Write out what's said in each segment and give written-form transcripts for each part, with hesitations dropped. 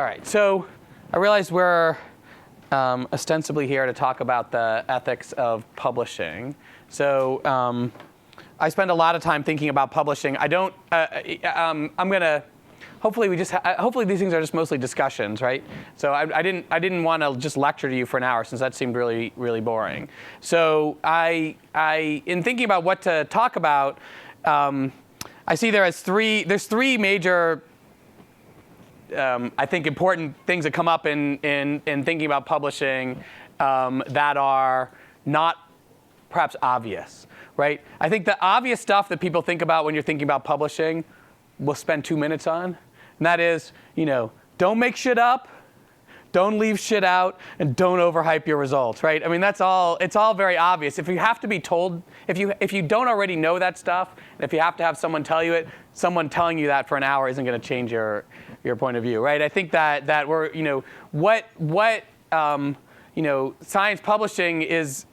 All right, so I realize we're ostensibly here to talk about the ethics of publishing. So I spend a lot of time thinking about publishing. I don't. I'm gonna. Hopefully hopefully these things are just mostly discussions, right? So I didn't want to just lecture to you for an hour since that seemed really boring. So in thinking about what to talk about, I see there's three major I think important things that come up in thinking about publishing that are not perhaps obvious, right? I think the obvious stuff that people think about when you're thinking about publishing, we'll spend 2 minutes on, and that is, don't make shit up, don't leave shit out, and don't overhype your results, right? I mean, that's all. It's all very obvious. If you have to be told, if you don't already know that stuff, and if you have to have someone tell you it, someone telling you that for an hour isn't going to change your point of view, right? I think that we're, what science publishing is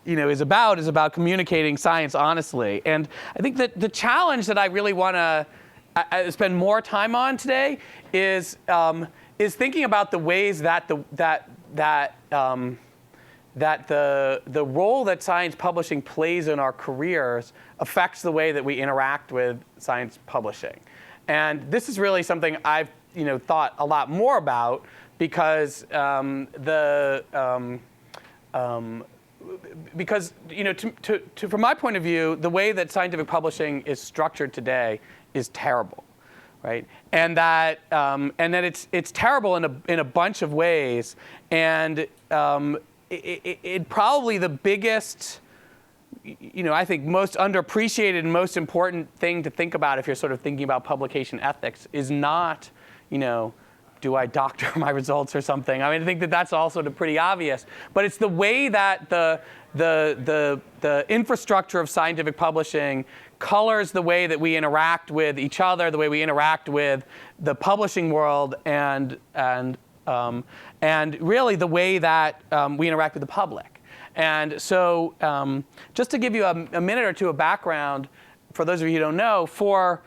about communicating science honestly. And I think that the challenge that I really want to spend more time on today is thinking about the ways that the role that science publishing plays in our careers affects the way that we interact with science publishing. And this is really something I've thought a lot more about because from my point of view, the way that scientific publishing is structured today is terrible, right? And that it's terrible in a bunch of ways, and it probably the biggest, I think most underappreciated and most important thing to think about if you're sort of thinking about publication ethics is not, do I doctor my results or something? I mean, I think that that's all sort of pretty obvious, but it's the way that the infrastructure of scientific publishing colors the way that we interact with each other, the way we interact with the publishing world, and really the way that we interact with the public. And so just to give you a minute or two of background, for those of you who don't know, for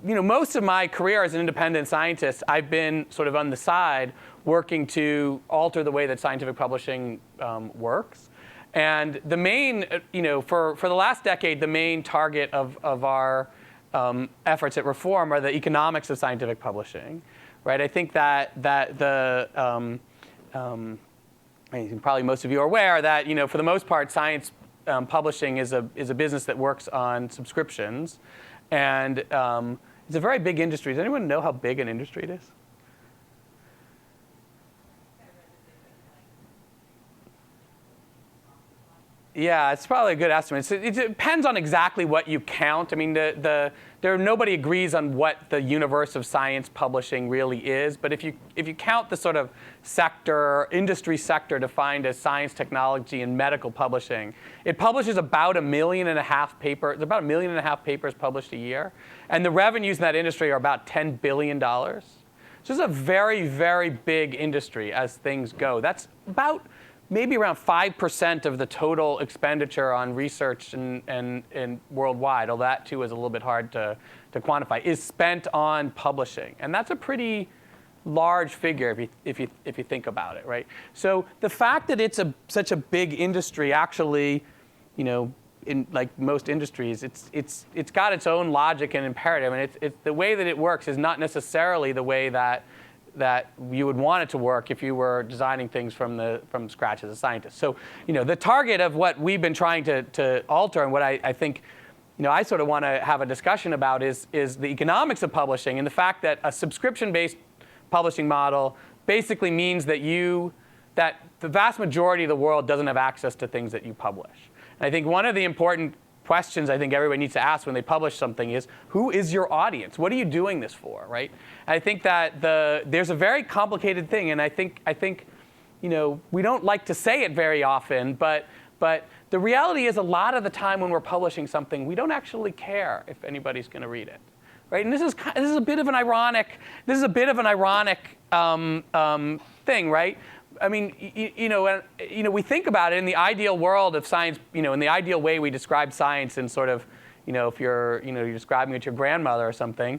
most of my career as an independent scientist, I've been sort of on the side working to alter the way that scientific publishing works. And the main, for the last decade, the main target of our efforts at reform are the economics of scientific publishing, right? I think that probably most of you are aware that for the most part, science publishing is a business that works on subscriptions, and it's a very big industry. Does anyone know how big an industry it is? Yeah, it's probably a good estimate. It depends on exactly what you count. I mean, nobody agrees on what the universe of science publishing really is. But if you count the sort of industry sector defined as science, technology, and medical publishing, it publishes about 1.5 million papers. There's about 1.5 million papers published a year, and the revenues in that industry are about $10 billion. So it's a very, very big industry as things go. That's about maybe around 5% of the total expenditure on research and worldwide, although that too is a little bit hard to quantify, is spent on publishing. And that's a pretty large figure if you think about it, right? So the fact that it's such a big industry actually, in like most industries, it's got its own logic and imperative, and it's the way that it works is not necessarily the way that you would want it to work if you were designing things from scratch as a scientist. So, the target of what we've been trying to alter, and what I think, I sort of want to have a discussion about is the economics of publishing, and the fact that a subscription-based publishing model basically means that the vast majority of the world doesn't have access to things that you publish. And I think one of the important questions I think everybody needs to ask when they publish something is, who is your audience? What are you doing this for, right? And I think that there's a very complicated thing, and I think we don't like to say it very often, but the reality is a lot of the time when we're publishing something, we don't actually care if anybody's going to read it, right? And this is a bit of an ironic thing, right? I mean, we think about it in the ideal world of science. In the ideal way we describe science, and sort of, if you're describing it to your grandmother or something,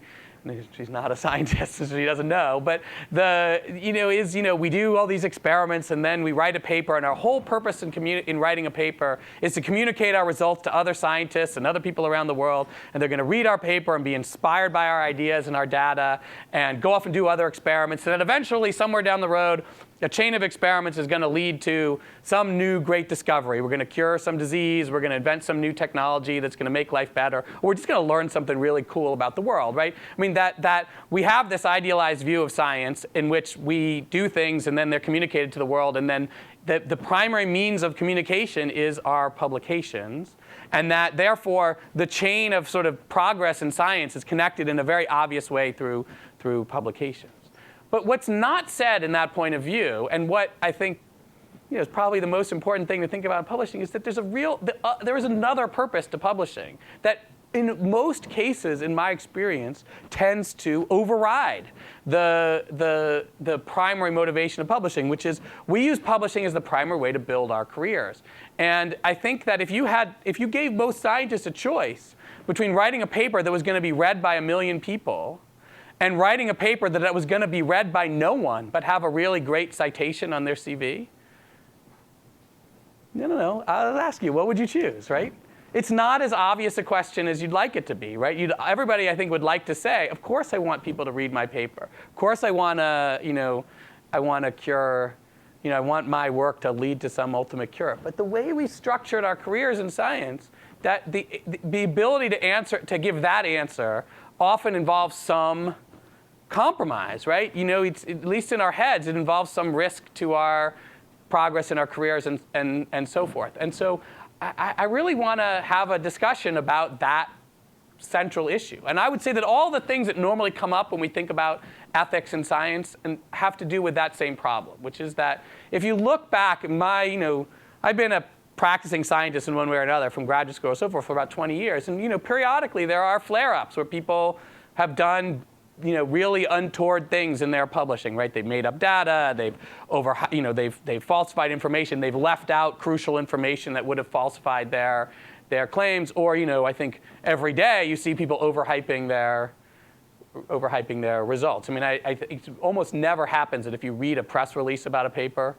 she's not a scientist, so she doesn't know. But we do all these experiments, and then we write a paper, and our whole purpose in writing a paper is to communicate our results to other scientists and other people around the world, and they're going to read our paper and be inspired by our ideas and our data, and go off and do other experiments, and then eventually, somewhere down the road, a chain of experiments is going to lead to some new great discovery. We're going to cure some disease. We're going to invent some new technology that's going to make life better. Or we're just going to learn something really cool about the world, right? I mean, that we have this idealized view of science in which we do things and then they're communicated to the world. And then the primary means of communication is our publications. And that, therefore, the chain of sort of progress in science is connected in a very obvious way through publications. But what's not said in that point of view, and what I think is probably the most important thing to think about in publishing, is that there is another purpose to publishing that, in most cases, in my experience, tends to override the primary motivation of publishing, which is we use publishing as the primary way to build our careers. And I think that if you gave most scientists a choice between writing a paper that was going to be read by 1 million people and writing a paper that was going to be read by no one but have a really great citation on their CV, no, I'll ask you, what would you choose, right? It's not as obvious a question as you'd like it to be, right? Everybody, I think, would like to say, of course I want people to read my paper. Of course I want to cure, I want my work to lead to some ultimate cure. But the way we structured our careers in science, that the ability to give that answer often involves some compromise, right? At least in our heads, it involves some risk to our progress in our careers and so forth. And so I really want to have a discussion about that central issue. And I would say that all the things that normally come up when we think about ethics in science have to do with that same problem, which is that if you look back, I've been a practicing scientist in one way or another from graduate school or so forth for about 20 years. And periodically there are flare-ups where people have done really untoward things in their publishing, right? They've made up data, they've falsified information, they've left out crucial information that would have falsified their claims, or I think every day you see people overhyping their results. I mean, it almost never happens that if you read a press release about a paper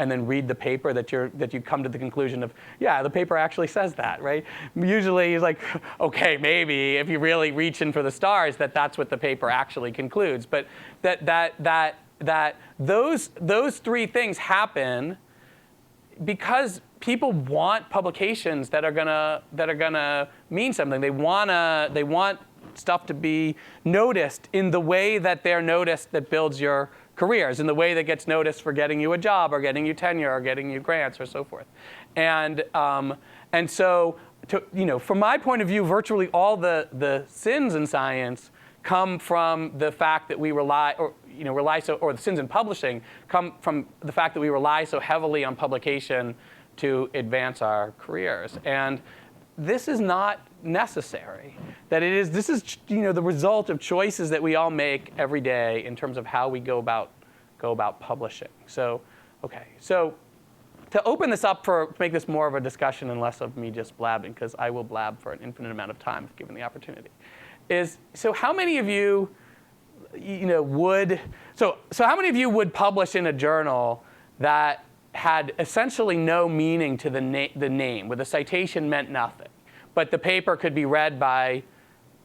and then read the paper that you come to the conclusion of, yeah, the paper actually says that, right? Usually it's like, okay, maybe if you really reach in for the stars, that's what the paper actually concludes. But that those three things happen because people want publications that are gonna mean something. They want stuff to be noticed in the way that they're noticed that builds your careers, in the way that gets noticed for getting you a job or getting you tenure or getting you grants or so forth. And so, from my point of view, virtually all the sins in science come from the fact that we or the sins in publishing come from the fact that we rely so heavily on publication to advance our careers. And this is not necessary. This is the result of choices that we all make every day in terms of how we go about publishing. So, okay. So to open this up to make this more of a discussion and less of me just blabbing, because I will blab for an infinite amount of time if given the opportunity, so how many of you would publish in a journal that had essentially no meaning to the name, where the citation meant nothing, but the paper could be read by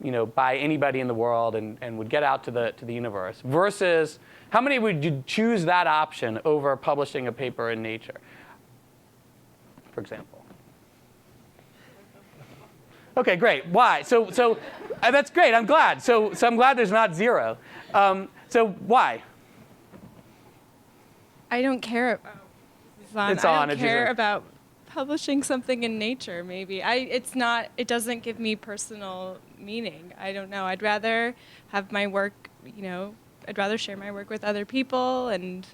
anybody in the world and would get out to the universe, versus how many would you choose that option over publishing a paper in Nature, for example? Okay, great. Why? So that's great. I'm glad. So I'm glad there's not zero. So why? I don't care. I don't care about publishing something in Nature. Maybe it doesn't give me personal meaning. I don't know. I'd rather have my work. I'd rather share my work with other people, and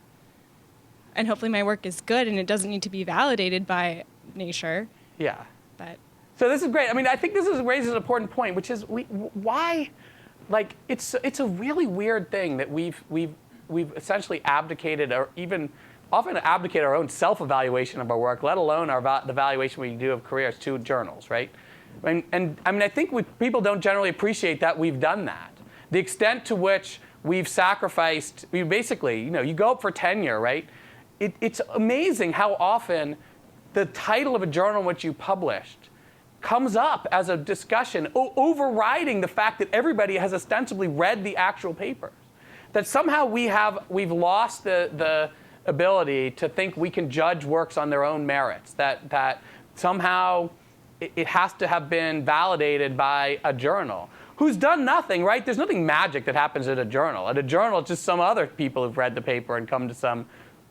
hopefully my work is good and it doesn't need to be validated by Nature. Yeah. But. So this is great. I mean, I think this raises an important point, which is why, like, it's a really weird thing that we've essentially abdicated, or even often abdicate our own self-evaluation of our work, let alone the evaluation we do of careers, to journals, right? And I mean, I think people don't generally appreciate that we've done that. the extent to which we've sacrificed, basically, you go up for tenure, right? It's amazing how often the title of a journal in which you published comes up as a discussion, overriding the fact that everybody has ostensibly read the actual papers. That somehow we've lost the ability to think we can judge works on their own merits. That somehow it has to have been validated by a journal who's done nothing, right? There's nothing magic that happens at a journal. At a journal, it's just some other people who've read the paper and come to some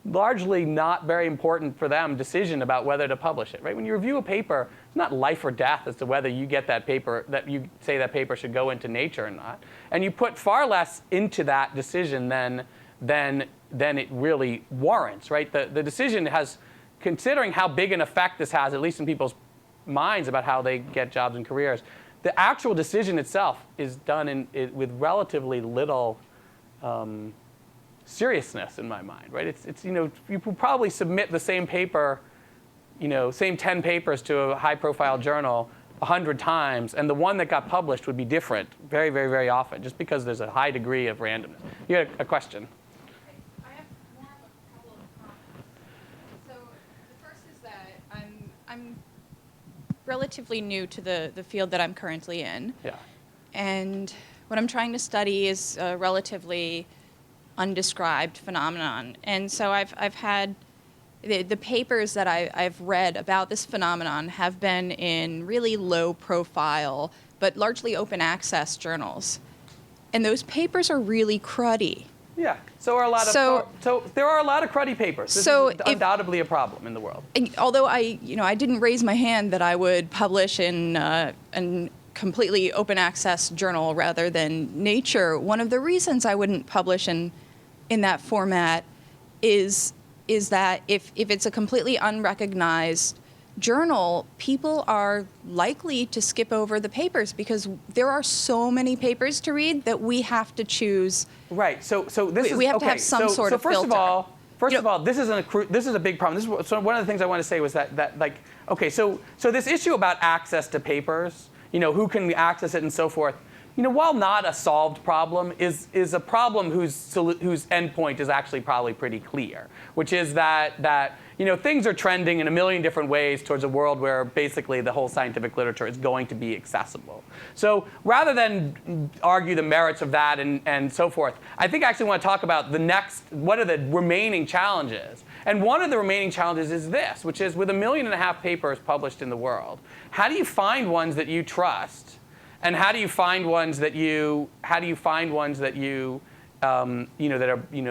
largely not very important for them decision about whether to publish it, right? When you review a paper, it's not life or death as to whether you get that paper, that you say that paper should go into Nature or not. And you put far less into that decision than it really warrants, right? The decision has, considering how big an effect this has, at least in people's minds about how they get jobs and careers, the actual decision itself is done with relatively little seriousness in my mind, right? It's you will probably submit the same paper, same 10 papers to a high-profile journal 100 times, and the one that got published would be different very, very, very often, just because there's a high degree of randomness. You had a question? I have more of a couple of comments. So the first is that I'm relatively new to the field that I'm currently in. Yeah. And what I'm trying to study is a relatively undescribed phenomenon. And so I've had the papers that I've read about this phenomenon have been in really low profile, but largely open access journals. And those papers are really cruddy. Yeah. So there are a lot of cruddy papers. This is undoubtedly a problem in the world. Although I didn't raise my hand that I would publish in a completely open access journal rather than Nature, one of the reasons I wouldn't publish in that format is that if it's a completely unrecognized journal, people are likely to skip over the papers because there are so many papers to read that we have to choose. Right. So this we have to have some sort of filter. First of all, this is a big problem. So one of the things I want to say was that like, okay, so this issue about access to papers, who can access it and so forth, while not a solved problem, is a problem whose endpoint is actually probably pretty clear, which is that things are trending in a million different ways towards a world where basically the whole scientific literature is going to be accessible. So rather than argue the merits of that and so forth, I think I actually want to talk about what are the remaining challenges. And one of the remaining challenges is this, which is with 1.5 million papers published in the world, how do you find ones that you trust? And how do you find ones that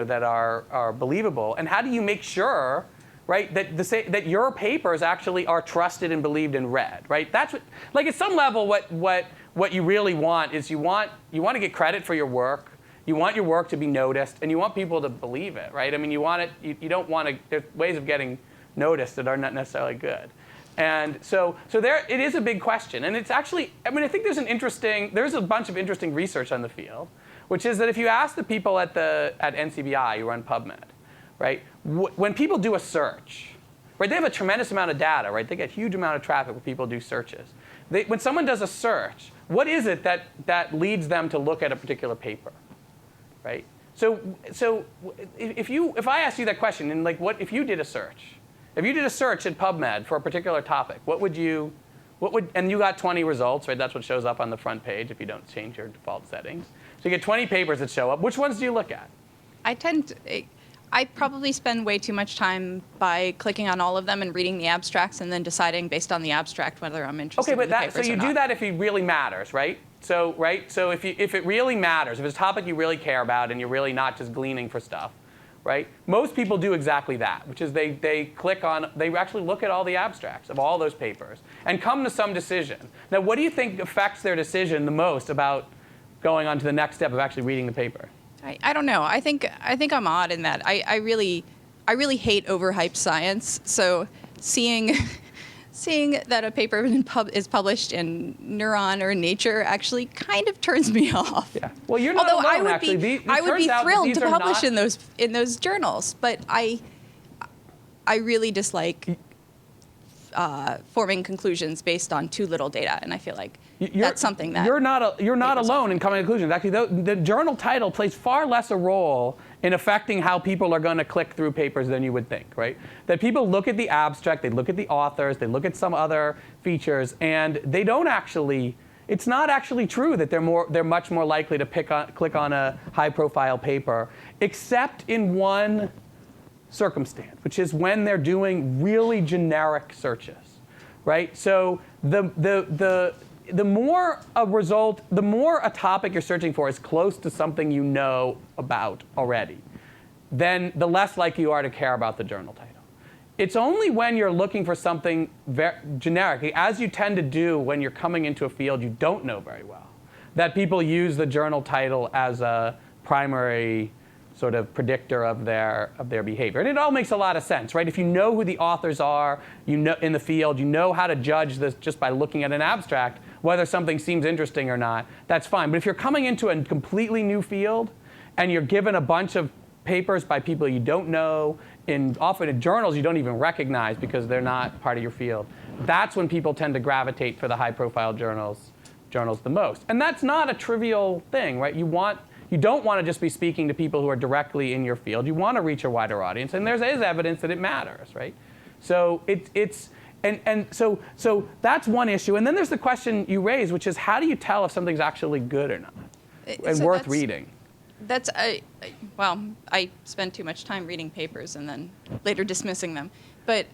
that are believable? And how do you make sure, right, that your papers actually are trusted and believed and read, right? That's what, like at some level, what you really want is you want to get credit for your work. You want your work to be noticed, and you want people to believe it, right? I mean, you want it. You don't want to. There's ways of getting noticed that are not necessarily good. And so there, it is a big question. And it's actually, I mean, I think there's a bunch of interesting research on the field, which is that if you ask the people at NCBI who run PubMed, right, when people do a search, right, they have a tremendous amount of data, right? They get a huge amount of traffic when people do searches. When someone does a search, what is it that leads them to look at a particular paper, right? So if I asked you that question, and like, if you did a search? If you did a search at PubMed for a particular topic, and you got 20 results, right? That's what shows up on the front page if you don't change your default settings. So you get 20 papers that show up. Which ones do you look at? I probably spend way too much time by clicking on all of them and reading the abstracts and then deciding based on the abstract whether I'm interested in the papers or not. Okay, but so you do that if it really matters, right? So if it really matters, if it's a topic you really care about and you're really not just gleaning for stuff, right? Most people do exactly that, which is they actually look at all the abstracts of all those papers and come to some decision. Now, what do you think affects their decision the most about going on to the next step of actually reading the paper? I don't know. I think I'm odd in that. I really hate overhyped science. So seeing that a paper is published in Neuron or Nature actually kind of turns me off. Yeah. Well, you're not alone, actually. I would be thrilled to publish in those journals, but I really dislike forming conclusions based on too little data, and I feel like that's something that you're not alone in coming to conclusions. Actually, the journal title plays far less a role in affecting how people are going to click through papers than you would think, right? That people look at the abstract, they look at the authors, they look at some other features, and they don't actually. It's not actually true that they're much more likely to click on a high-profile paper, except in one circumstance, which is when they're doing really generic searches, right? So the more a topic you're searching for is close to something you know about already, then the less likely you are to care about the journal title. It's only when you're looking for something very generic, as you tend to do when you're coming into a field you don't know very well, that people use the journal title as a primary sort of predictor of their behavior. And it all makes a lot of sense, right? If you know who the authors are, you know in the field, you know how to judge this just by looking at an abstract, whether something seems interesting or not, that's fine. But if you're coming into a completely new field and you're given a bunch of papers by people you don't know, often in journals you don't even recognize because they're not part of your field, that's when people tend to gravitate for the high-profile journals the most. And that's not a trivial thing, right? You don't want to just be speaking to people who are directly in your field. You want to reach a wider audience, and there is evidence that it matters, right? So so that's one issue. And then there's the question you raise, which is how do you tell if something's actually good or not and worth reading? That's well, I spend too much time reading papers and then later dismissing them. But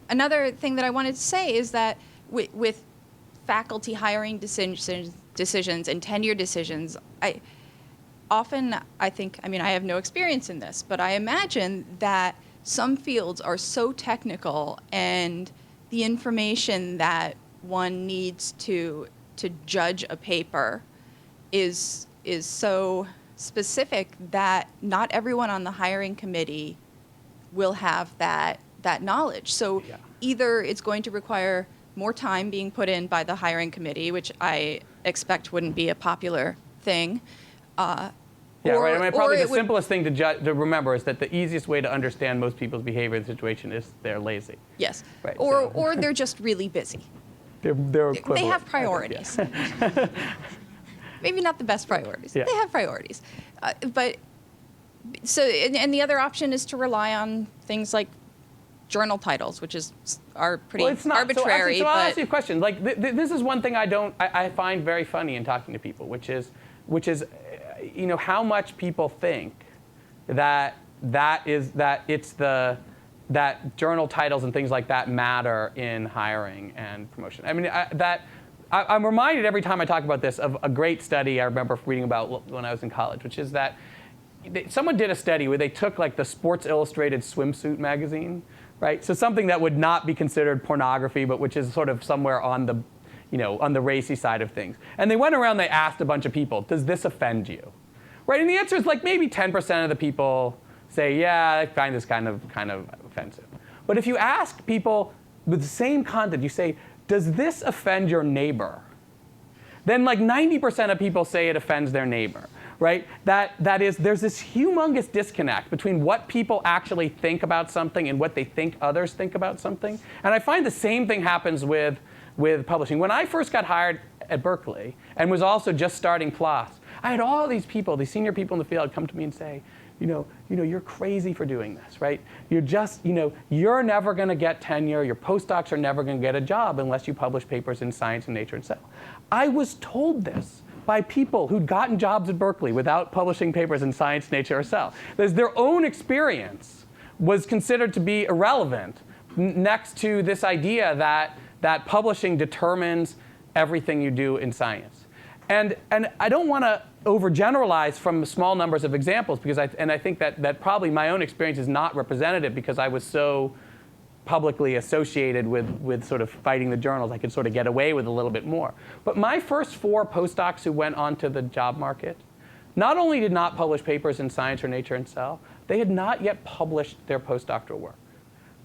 another thing that I wanted to say is that with faculty hiring decisions and tenure decisions, I have no experience in this, but I imagine that some fields are so technical and the information that one needs to judge a paper is so specific that not everyone on the hiring committee will have that knowledge. So either it's going to require more time being put in by the hiring committee, which I expect wouldn't be a popular thing. Right. I mean, probably the simplest thing to remember is that the easiest way to understand most people's behavior in the situation is they're lazy. Yes. Right, or they're just really busy. They have priorities. Maybe not the best priorities. Yeah. They have priorities. And the other option is to rely on things like journal titles, which are pretty arbitrary. So I'll ask you a question. Like this is one thing I find very funny in talking to people, which is how much people think that journal titles and things like that matter in hiring and promotion. I mean, I'm reminded every time I talk about this of a great study I remember reading about when I was in college, which is that someone did a study where they took like the Sports Illustrated swimsuit magazine, right? So something that would not be considered pornography, but which is sort of somewhere on the racy side of things. And they went around, they asked a bunch of people, does this offend you? Right? And the answer is like maybe 10% of the people say, yeah, I find this kind of offensive. But if you ask people with the same content, you say, does this offend your neighbor? Then like 90% of people say it offends their neighbor, right? That is, there's this humongous disconnect between what people actually think about something and what they think others think about something. And I find the same thing happens with publishing. When I first got hired at Berkeley and was also just starting PLOS, I had all these people, these senior people in the field come to me and say, you're crazy for doing this, right? You're just, you're never going to get tenure. Your postdocs are never going to get a job unless you publish papers in Science and Nature and Cell. I was told this by people who'd gotten jobs at Berkeley without publishing papers in Science, Nature, or Cell. Their own experience was considered to be irrelevant next to this idea that publishing determines everything you do in science. And I don't want to overgeneralize from small numbers of examples because I think that probably my own experience is not representative because I was so publicly associated with sort of fighting the journals. I could sort of get away with a little bit more. But my first 4 postdocs who went onto the job market not only did not publish papers in Science or Nature and Cell, they had not yet published their postdoctoral work.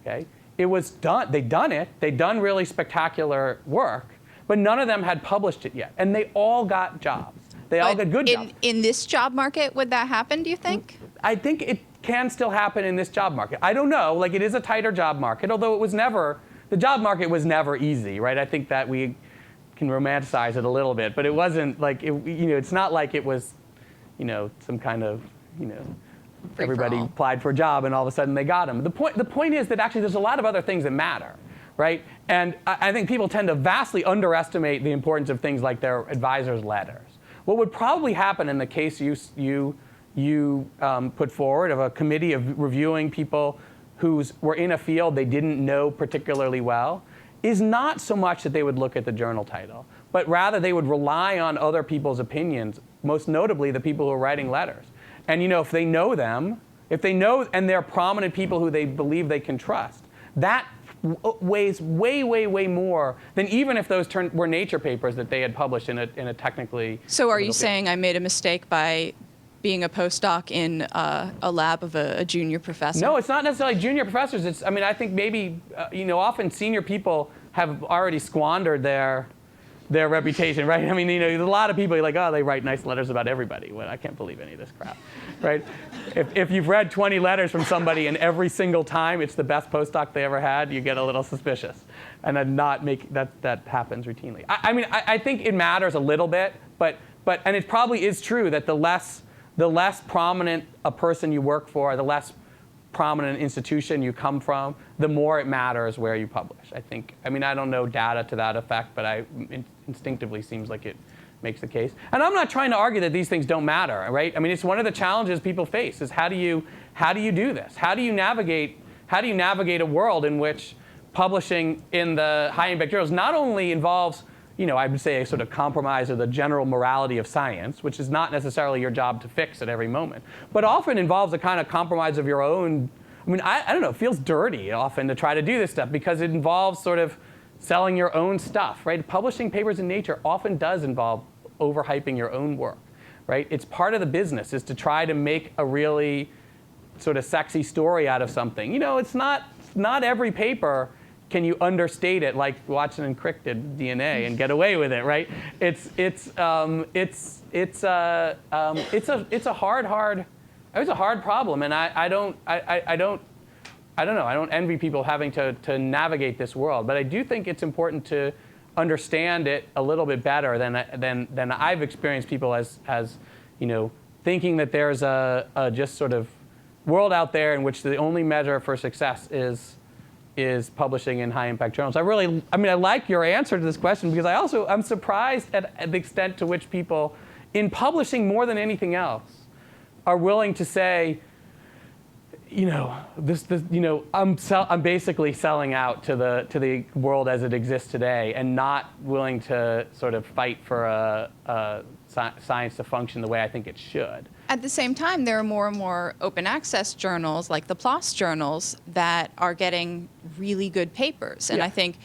Okay? It was done. They'd done it. They'd done really spectacular work. But none of them had published it yet. And they all got jobs. They all got good jobs. In this job market, would that happen, do you think? I think it can still happen in this job market. I don't know. Like, it is a tighter job market, although it was never the job market was never easy, right? I think that we can romanticize it a little bit, but it wasn't like, it's not like it was, some kind of, everybody applied for a job and all of a sudden they got them. The point is that actually there's a lot of other things that matter, right? And I think people tend to vastly underestimate the importance of things like their advisor's letters. What would probably happen in the case you put forward of a committee of reviewing people who were in a field they didn't know particularly well is not so much that they would look at the journal title, but rather they would rely on other people's opinions, most notably the people who are writing letters. And if they know them, and they're prominent people who they believe they can trust, that weighs way, way, way more than even if those were Nature papers that they had published in a technically. So are you saying I made a mistake by being a postdoc in a lab of a junior professor? No, it's not necessarily junior professors. I think maybe, often senior people have already squandered their reputation, right? There's a lot of people like, oh, they write nice letters about everybody. Well, I can't believe any of this crap, right? If you've read 20 letters from somebody and every single time it's the best postdoc they ever had, you get a little suspicious. And that happens routinely. I think it matters a little bit, and it probably is true that the less prominent a person you work for, the less prominent institution you come from, the more it matters where you publish. I don't know data to that effect, but instinctively seems like it makes the case. And I'm not trying to argue that these things don't matter, right? It's one of the challenges people face is how do you do this? How do you navigate a world in which publishing in the high impact journals not only involves I would say a sort of compromise of the general morality of science, which is not necessarily your job to fix at every moment, but often involves a kind of compromise of your own. I don't know, it feels dirty often to try to do this stuff because it involves sort of selling your own stuff, right? Publishing papers in Nature often does involve overhyping your own work, right? It's part of the business is to try to make a really sort of sexy story out of something. It's not every paper can you understate it like watch an encrypted DNA and get away with it, right? It's a hard problem, and I don't envy people having to navigate this world, but I do think it's important to understand it a little bit better than I've experienced people as thinking that there's a just sort of world out there in which the only measure for success is publishing in high-impact journals. I like your answer to this question because I'm surprised at the extent to which people, in publishing more than anything else, are willing to say, I'm basically selling out to the world as it exists today, and not willing to sort of fight for science to function the way I think it should. At the same time, there are more and more open access journals, like the PLOS journals, that are getting really good papers. And I think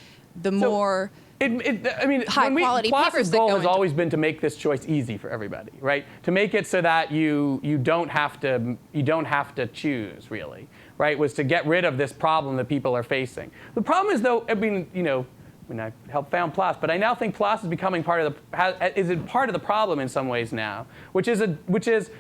the more high quality papers that go goal has always been to make this choice easy for everybody, right? To make it so that you don't have to choose really, right? Was to get rid of this problem that people are facing. The problem is though, I helped found PLOS, but I now think PLOS is becoming part of the problem in some ways now, which is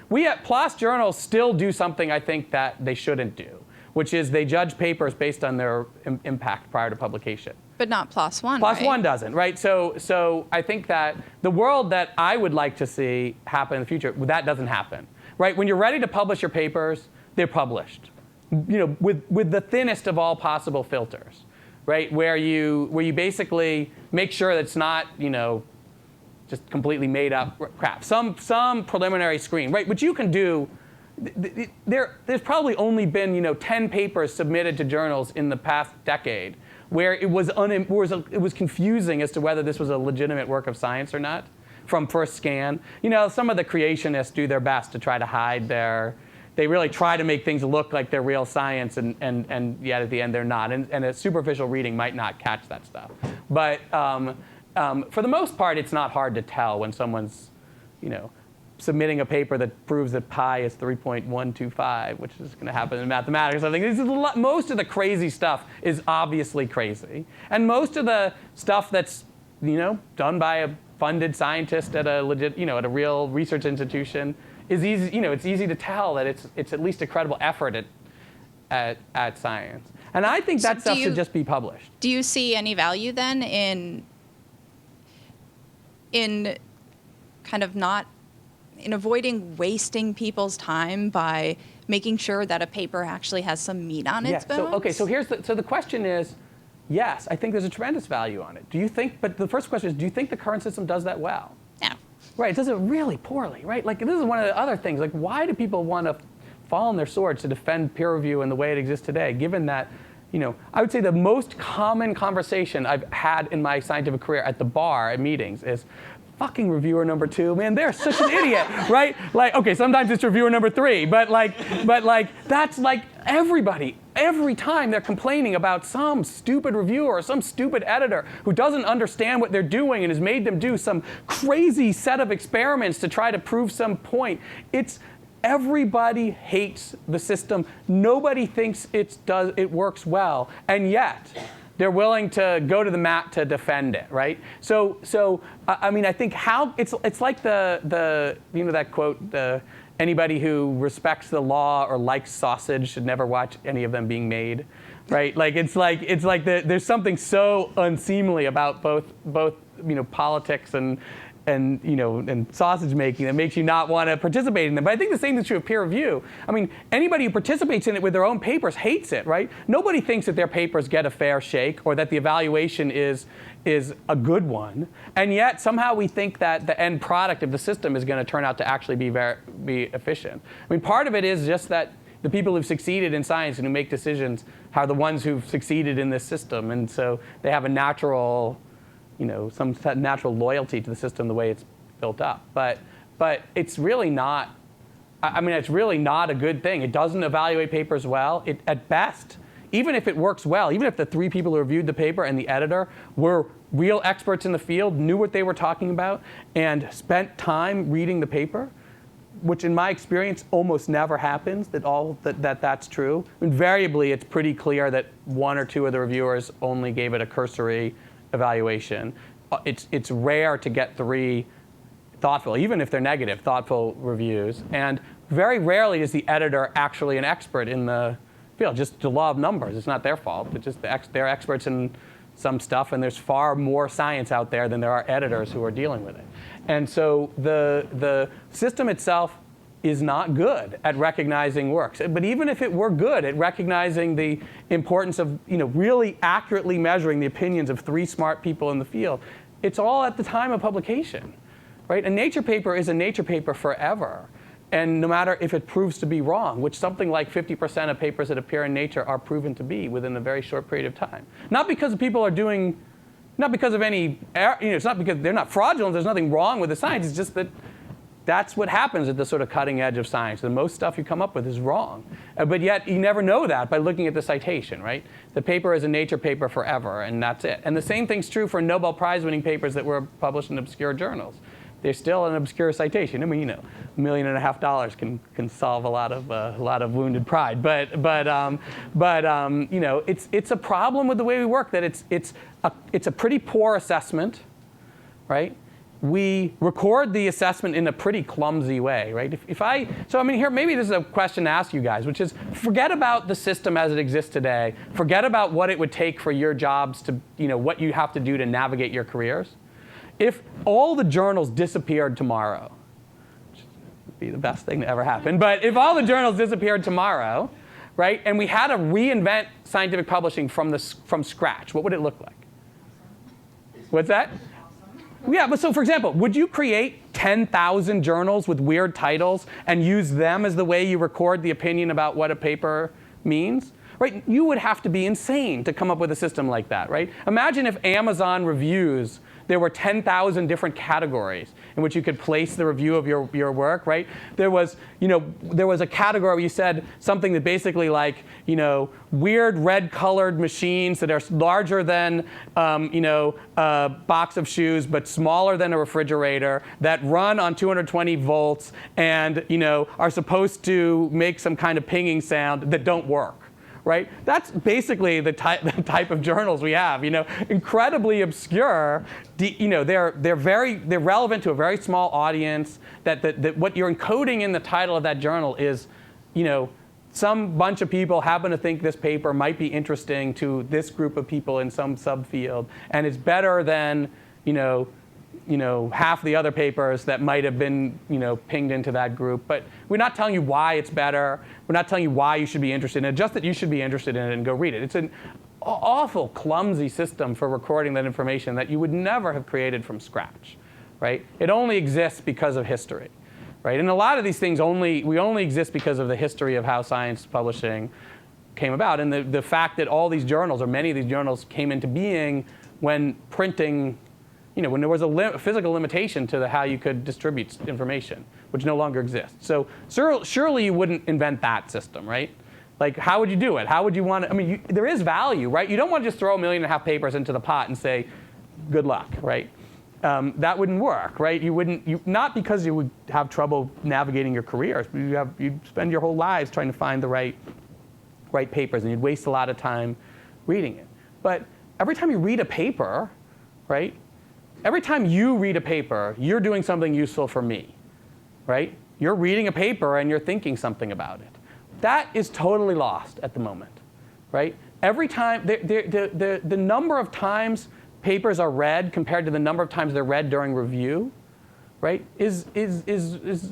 we at PLOS journals still do something I think that they shouldn't do, which is they judge papers based on their impact prior to publication. But not PLOS One. PLOS One doesn't, right? So I think that the world that I would like to see happen in the future, that doesn't happen, right? When you're ready to publish your papers, they're published, with the thinnest of all possible filters. Right, where you basically make sure that it's not just completely made up crap. Some preliminary screen, right? Which you can do. There's probably only been 10 papers submitted to journals in the past decade where it was confusing as to whether this was a legitimate work of science or not from first scan. Some of the creationists do their best to try to hide they really try to make things look like they're real science, and yet at the end they're not. And a superficial reading might not catch that stuff. But for the most part, it's not hard to tell when someone's, submitting a paper that proves that pi is 3.125, which is going to happen in mathematics. I think most of the crazy stuff is obviously crazy, and most of the stuff that's done by a funded scientist at a legit, at a real research institution. Is easy, it's easy to tell that it's at least a credible effort at science. And I think that stuff should just be published. Do you see any value then in kind of not, in avoiding wasting people's time by making sure that a paper actually has some meat on its bones? So the question is, yes, I think there's a tremendous value on it. Do you think, but the first question is, do you think the current system does that well? No. Right, it does it really poorly, right? Like, this is one of the other things. Like, why do people want to fall on their swords to defend peer review in the way it exists today, given that, I would say the most common conversation I've had in my scientific career at the bar, at meetings, is, fucking reviewer number 2, man, they're such an idiot, right? Like, okay, sometimes it's reviewer number 3, but that's like everybody. Every time they're complaining about some stupid reviewer or some stupid editor who doesn't understand what they're doing and has made them do some crazy set of experiments to try to prove some point. Everybody hates the system. Nobody thinks it works well, and yet they're willing to go to the mat to defend it, right? So I mean, I think it's like that quote, anybody who respects the law or likes sausage should never watch any of them being made, right? Like there's something so unseemly about both politics and sausage making that makes you not want to participate in them. But I think the same is true of peer review. I mean, anybody who participates in it with their own papers hates it, right? Nobody thinks that their papers get a fair shake or that the evaluation is a good one. And yet somehow we think that the end product of the system is going to turn out to actually be efficient. I mean, part of it is just that the people who've succeeded in science and who make decisions are the ones who've succeeded in this system. And so they have a natural some natural loyalty to the system the way it's built up. But it's really not, it's really not a good thing. It doesn't evaluate papers well. At best, even if it works well, even if the 3 people who reviewed the paper and the editor were real experts in the field, knew what they were talking about, and spent time reading the paper, which in my experience almost never happens, that's true. Invariably, it's pretty clear that 1 or 2 of the reviewers only gave it a cursory evaluation. It's rare to get 3 thoughtful, even if they're negative, thoughtful reviews. And very rarely is the editor actually an expert in the field. Just the law of numbers. It's not their fault. It's just they're experts in some stuff, and there's far more science out there than there are editors who are dealing with it. And so the system itself is not good at recognizing works. But even if it were good at recognizing the importance of really accurately measuring the opinions of 3 smart people in the field, it's all at the time of publication, right? A Nature paper is a Nature paper forever. And no matter if it proves to be wrong, which something like 50% of papers that appear in Nature are proven to be within a very short period of time. Not because people are doing, not because of any, it's not because they're not fraudulent, there's nothing wrong with the science, it's just that that's what happens at the sort of cutting edge of science. And most stuff you come up with is wrong. But yet you never know that by looking at the citation, right? The paper is a Nature paper forever, and that's it. And the same thing's true for Nobel Prize winning papers that were published in obscure journals. They're still an obscure citation. I mean, $1.5 million can solve a lot of wounded pride. But it's a problem with the way we work that it's a pretty poor assessment, right? We record the assessment in a pretty clumsy way, right? Here, maybe this is a question to ask you guys, which is, forget about the system as it exists today. Forget about what it would take for your jobs to, what you have to do to navigate your careers. If all the journals disappeared tomorrow, which would be the best thing to ever happen, but if all the journals disappeared tomorrow, right, and we had to reinvent scientific publishing from scratch, what would it look like? What's that? Yeah, but so for example, would you create 10,000 journals with weird titles and use them as the way you record the opinion about what a paper means? Right? You would have to be insane to come up with a system like that, right? Imagine if Amazon reviews, there were 10,000 different categories in which you could place the review of your work, right? There was a category where you said something that basically like, weird red-colored machines that are larger than, a box of shoes but smaller than a refrigerator that run on 220 volts and, are supposed to make some kind of pinging sound that don't work. Right? That's basically the type of journals we have. Incredibly obscure. They're relevant to a very small audience. That what you're encoding in the title of that journal is, some bunch of people happen to think this paper might be interesting to this group of people in some subfield, and it's better than half the other papers that might have been pinged into that group. But we're not telling you why it's better. We're not telling you why you should be interested in it, just that you should be interested in it and go read it. It's an awful, clumsy system for recording that information that you would never have created from scratch, right? It only exists because of history, right? And a lot of these things we only exist because of the history of how science publishing came about, and the fact that all these journals, or many of these journals, came into being when printing, when there was a physical limitation to how you could distribute information, which no longer exists. So surely you wouldn't invent that system, right? Like, how would you do it? How would you want to, there is value, right? You don't want to just throw 1.5 million papers into the pot and say, good luck, right? That wouldn't work, right? Not because you would have trouble navigating your careers, but you'd spend your whole lives trying to find the right papers, and you'd waste a lot of time reading it. But every time you read a paper, right? Every time you read a paper, you're doing something useful for me, right? You're reading a paper and you're thinking something about it. That is totally lost at the moment, right? Every time, the number of times papers are read compared to the number of times they're read during review, right, is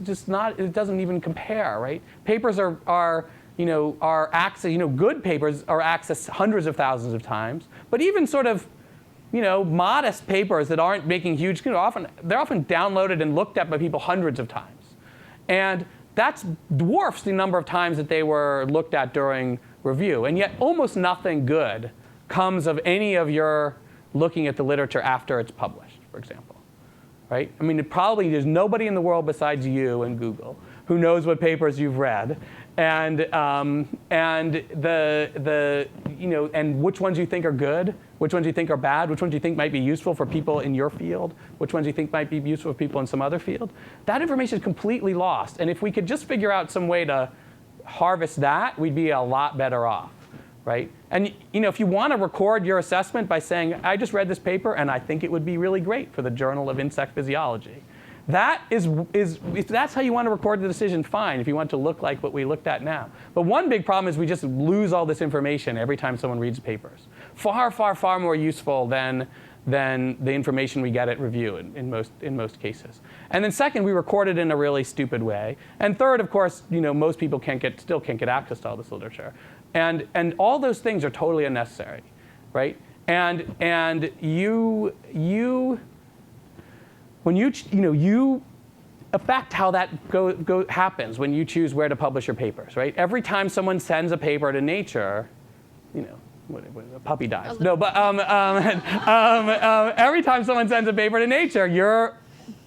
just not, it doesn't even compare, right? Papers are accessed, good papers are accessed hundreds of thousands of times, but even sort of, modest papers that aren't making huge, they're often downloaded and looked at by people hundreds of times. And that dwarfs the number of times that they were looked at during review. And yet almost nothing good comes of any of your looking at the literature after it's published, for example, right? There's nobody in the world besides you and Google who knows what papers you've read, and which ones you think are good, which ones you think are bad, which ones you think might be useful for people in your field, which ones you think might be useful for people in some other field. That information is completely lost. And if we could just figure out some way to harvest that, we'd be a lot better off, right? And if you want to record your assessment by saying, I just read this paper and I think it would be really great for the Journal of Insect Physiology. If that's how you want to record the decision, fine, if you want to look like what we looked at now. But one big problem is we just lose all this information every time someone reads papers. Far, far, far more useful than the information we get at review in most cases. And then second, we record it in a really stupid way. And third, of course, most people still can't get access to all this literature. And all those things are totally unnecessary, right? And when you affect how that happens when you choose where to publish your papers, right? Every time someone sends a paper to Nature, a puppy dies. No, but every time someone sends a paper to Nature, you're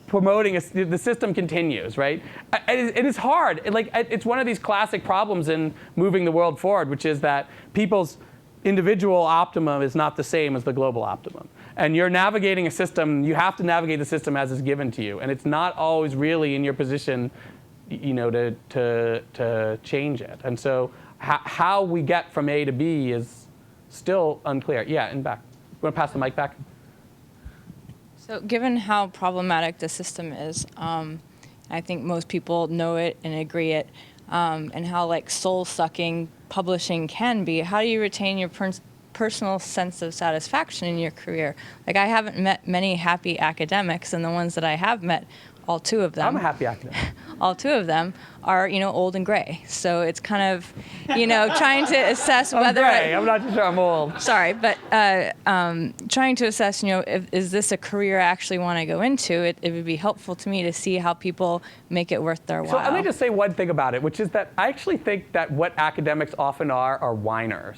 promoting the system continues, right? It is hard. It's one of these classic problems in moving the world forward, which is that people's individual optimum is not the same as the global optimum. And you're navigating a system, you have to navigate the system as is given to you. And it's not always really in your position to change it. And so how we get from A to B is still unclear. Yeah, and back. You want to pass the mic back? So given how problematic the system is, I think most people know it and agree it, and how soul-sucking publishing can be, how do you retain your personal sense of satisfaction in your career? I haven't met many happy academics, and the ones that I have met, all two of them. I'm a happy academic. All two of them are, old and gray. So it's kind of, trying to assess whether. I'm not too sure I'm old. Sorry, but trying to assess, is this a career I actually want to go into? It would be helpful to me to see how people make it worth their while. So let me just say one thing about it, which is that I actually think that what academics often are whiners.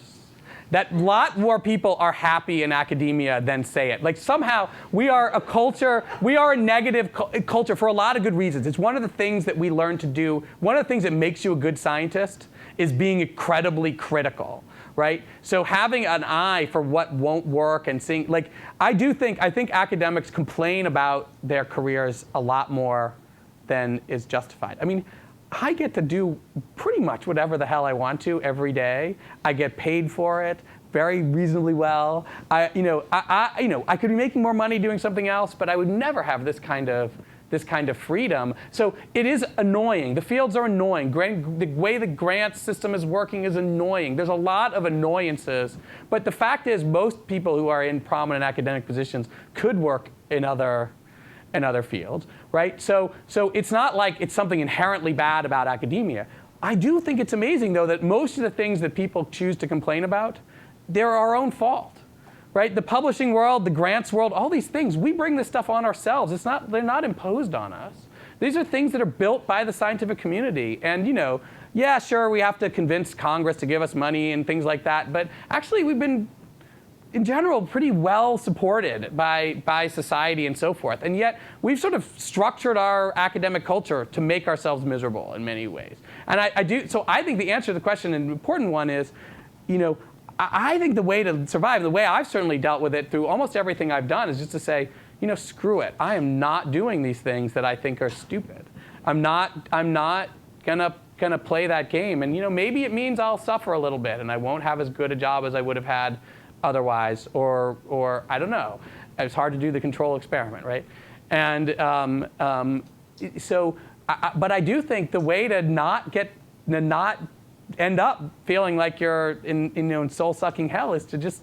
That a lot more people are happy in academia than say it. Somehow we are a culture, we are a negative culture for a lot of good reasons. It's one of the things that we learn to do. One of the things that makes you a good scientist is being incredibly critical, right? So having an eye for what won't work and seeing, I think academics complain about their careers a lot more than is justified. I get to do pretty much whatever the hell I want to every day. I get paid for it very reasonably well. I could be making more money doing something else, but I would never have this kind of this kind of freedom. So it is annoying. The fields are annoying. The way the grant system is working is annoying. There's a lot of annoyances. But the fact is, most people who are in prominent academic positions could work in other fields, right? So it's not like it's something inherently bad about academia. I do think it's amazing, though, that most of the things that people choose to complain about, they're our own fault. Right? The publishing world, the grants world, all these things, we bring this stuff on ourselves. They're not imposed on us. These are things that are built by the scientific community. And yeah, sure, we have to convince Congress to give us money and things like that. But actually, we've been, in general, pretty well supported by society and so forth. And yet, we've sort of structured our academic culture to make ourselves miserable in many ways. And so I think the answer to the question, an important one, is, I think the way to survive, the way I've certainly dealt with it through almost everything I've done, is just to say, screw it. I am not doing these things that I think are stupid. I'm not gonna play that game. And maybe it means I'll suffer a little bit and I won't have as good a job as I would have had otherwise, or I don't know. It's hard to do the control experiment, right? And but I do think the way to not end up feeling like you're in soul-sucking hell is to just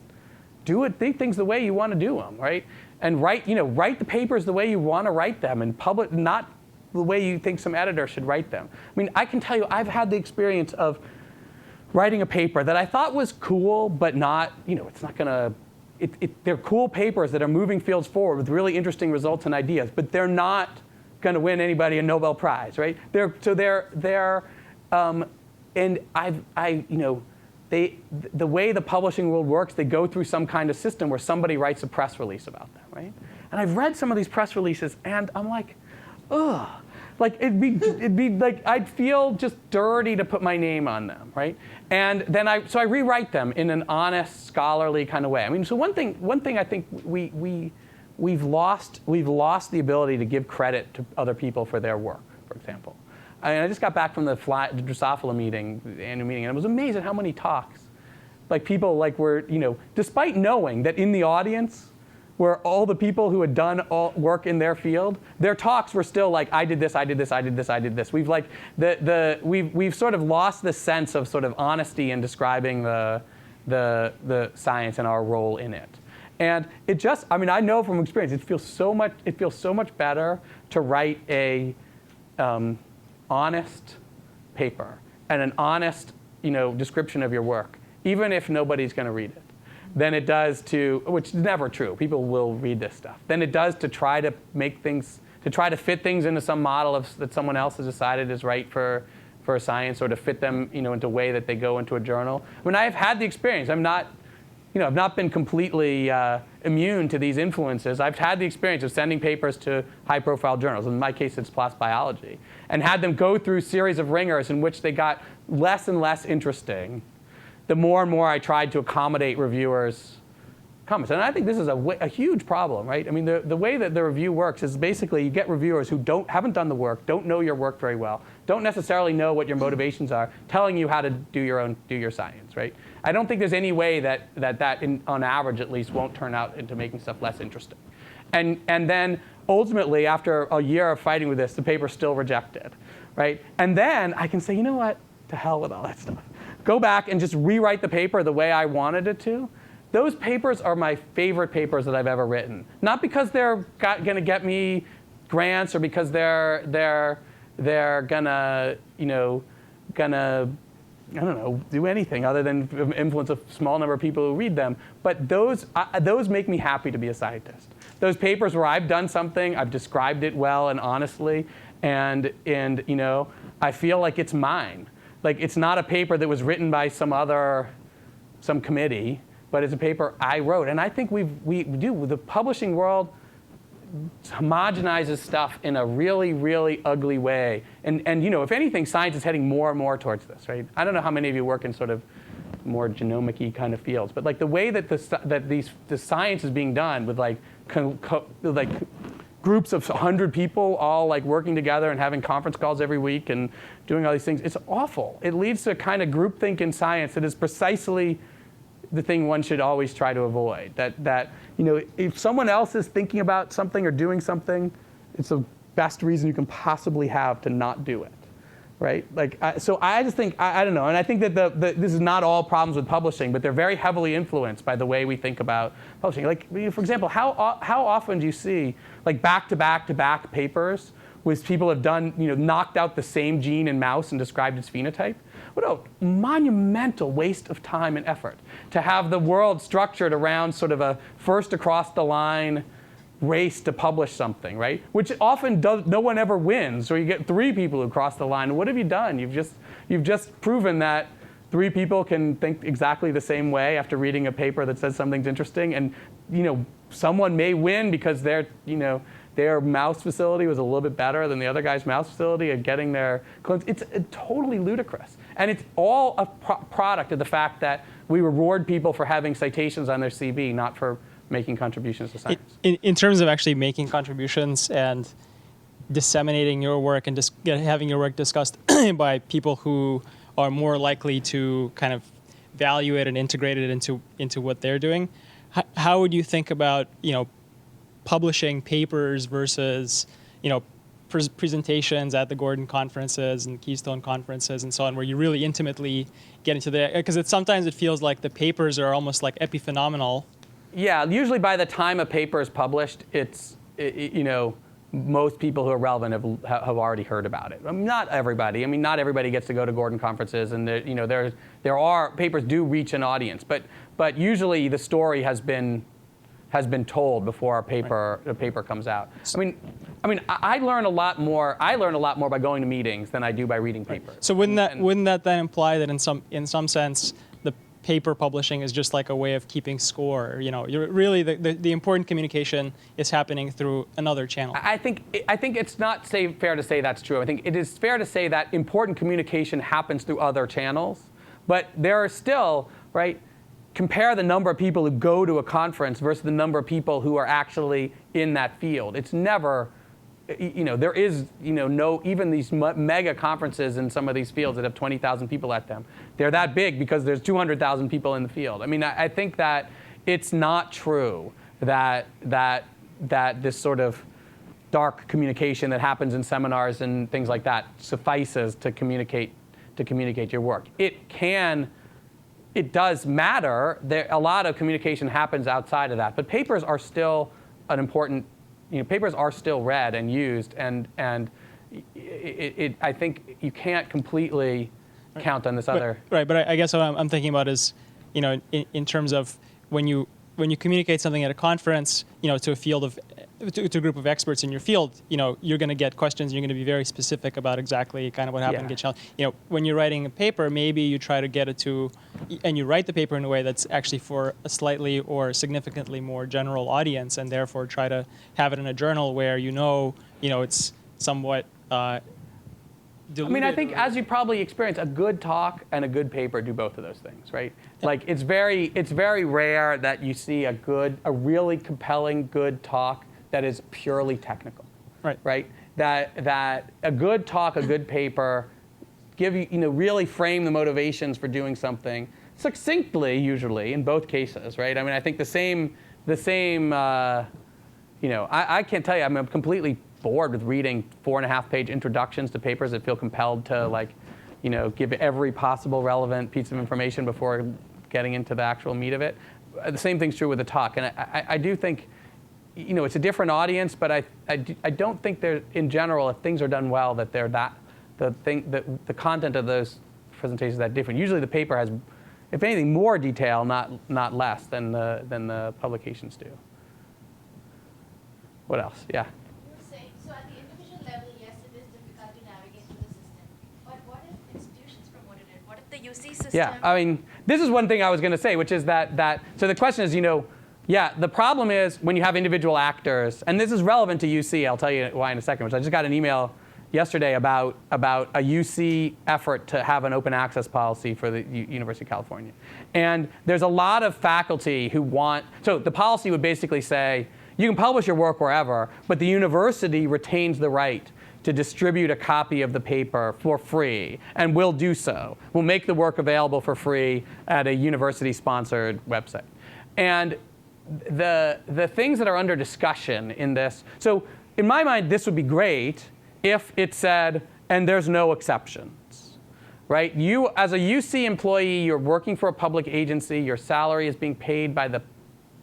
think things the way you want to do them, right? And write the papers the way you want to write them, and publish not the way you think some editor should write them. I mean, I can tell you, I've had the experience of writing a paper that I thought was cool, but not, it's not gonna. They're cool papers that are moving fields forward with really interesting results and ideas, but they're not going to win anybody a Nobel Prize, right? And the way the publishing world works, they go through some kind of system where somebody writes a press release about them, right? And I've read some of these press releases, and I'm like, ugh. Like it'd be like I'd feel just dirty to put my name on them, right? And then I rewrite them in an honest, scholarly kind of way. I mean, so one thing I think we've lost the ability to give credit to other people for their work, for example. I just got back from the Drosophila meeting, the annual meeting, and I was amazed at how many talks, like people were, despite knowing that in the audience were all the people who had done all work in their field, their talks were still like, I did this, I did this, I did this, I did this. We've we've sort of lost the sense of sort of honesty in describing the science and our role in it. And it just, I mean, I know from experience, it feels so much better to write a honest paper and an honest, description of your work, even if nobody's going to read it, than it does to, which is never true. People will read this stuff. Than it does to try to make things, to try to fit things into some model that someone else has decided is right for science, or to fit them, into a way that they go into a journal. I mean, I've had the experience. I've not been completely immune to these influences. I've had the experience of sending papers to high-profile journals. In my case, it's PLOS Biology, and had them go through a series of ringers in which they got less and less interesting the more and more I tried to accommodate reviewers' comments. And I think this is a huge problem, right? I mean, the way that the review works is basically you get reviewers who haven't done the work, don't know your work very well, don't necessarily know what your motivations are, telling you how to do your science, right? I don't think there's any way that on average at least, won't turn out into making stuff less interesting. And then ultimately, after a year of fighting with this, the paper's still rejected, right? And then I can say, you know what? To hell with all that stuff. Go back and just rewrite the paper the way I wanted it to. Those papers are my favorite papers that I've ever written. Not because they're going to get me grants, or because they're gonna I don't know, do anything other than influence a small number of people who read them. But those make me happy to be a scientist. Those papers where I've done something, I've described it well and honestly, and I feel like it's mine. Like, it's not a paper that was written by some committee, but it's a paper I wrote. And I think we do. The publishing world homogenizes stuff in a really, really ugly way. And if anything, science is heading more and more towards this, right? I don't know how many of you work in sort of more genomic-y kind of fields, but like the way that the science is being done with like groups of 100 people all like working together and having conference calls every week and doing all these things, it's awful. It leads to a kind of groupthink in science that is precisely the thing one should always try to avoid. That if someone else is thinking about something or doing something, it's a best reason you can possibly have to not do it, right? Like, so I just think, I don't know, and I think that this is not all problems with publishing, but they're very heavily influenced by the way we think about publishing. Like, for example, how often do you see like back-to-back-to-back papers with people have done, knocked out the same gene in mouse and described its phenotype? What a monumental waste of time and effort to have the world structured around sort of a first across the line race to publish something, right? Which often no one ever wins. So you get 3 people who cross the line. What have you done? You've just proven that 3 people can think exactly the same way after reading a paper that says something's interesting, and someone may win because their mouse facility was a little bit better than the other guy's mouse facility at getting their clones. It's totally ludicrous. And it's all a product of the fact that we reward people for having citations on their CV, not for making contributions to science. In terms of actually making contributions and disseminating your work and just having your work discussed by people who are more likely to kind of value it and integrate it into what they're doing, how would you think about publishing papers versus presentations at the Gordon conferences and Keystone conferences and so on, where you really intimately get into the, because sometimes it feels like the papers are almost like epiphenomenal. Yeah, usually by the time a paper is published, it's, most people who are relevant have already heard about it. I mean, not everybody. I mean, not everybody gets to go to Gordon conferences, and there are papers do reach an audience, but usually the story has been told before a paper comes out. I mean, I learn a lot more by going to meetings than I do by reading papers. So wouldn't that then imply that in some sense the paper publishing is just like a way of keeping score? You're really the important communication is happening through another channel. I think it's not fair to say that's true. I think it is fair to say that important communication happens through other channels, but there are still, right? Compare the number of people who go to a conference versus the number of people who are actually in that field. It's never, there is, no, even these mega conferences in some of these fields that have 20,000 people at them, they're that big because there's 200,000 people in the field. I mean, I think that it's not true that this sort of dark communication that happens in seminars and things like that suffices to communicate your work. It does matter. A lot of communication happens outside of that, but papers are still an important. Papers are still read and used, and I think you can't completely count on this other. Right, but I guess what I'm thinking about is, in terms of when you communicate something at a conference, to a field of to a group of experts in your field, you're going to get questions. You're going to be very specific about exactly kind of what happened. Yeah. When you're writing a paper, maybe you try to get it to, and you write the paper in a way that's actually for a slightly or significantly more general audience, and therefore try to have it in a journal where it's somewhat. I think as you probably experience, a good talk and a good paper do both of those things, right? Yeah. Like it's very rare that you see a really compelling good talk that is purely technical, right? That a good talk, a good paper, give you, really frame the motivations for doing something succinctly, usually in both cases, right? I mean, I think the same. I can't tell you. I'm completely bored with reading 4.5-page introductions to papers that feel compelled to give every possible relevant piece of information before getting into the actual meat of it. The same thing's true with the talk, and I do think. It's a different audience, but I don't think in general, if things are done well, that the content of those presentations is that different. Usually the paper has, if anything, more detail, not less than the publications do. What else? Yeah. You were saying, so at the individual level, yes, it is difficult to navigate through the system. But what if institutions promoted it? What if the UC system? Yeah, I mean, this is one thing I was going to say, which is that so the question is, yeah, the problem is when you have individual actors, and this is relevant to UC. I'll tell you why in a second. Which I just got an email yesterday about a UC effort to have an open access policy for the University of California, and there's a lot of faculty who want. So the policy would basically say you can publish your work wherever, but the university retains the right to distribute a copy of the paper for free, and will do so. We'll make the work available for free at a university-sponsored website, and the things that are under discussion in this, so in my mind, this would be great if it said, and there's no exceptions, right? You, as a UC employee, you're working for a public agency. Your salary is being paid by the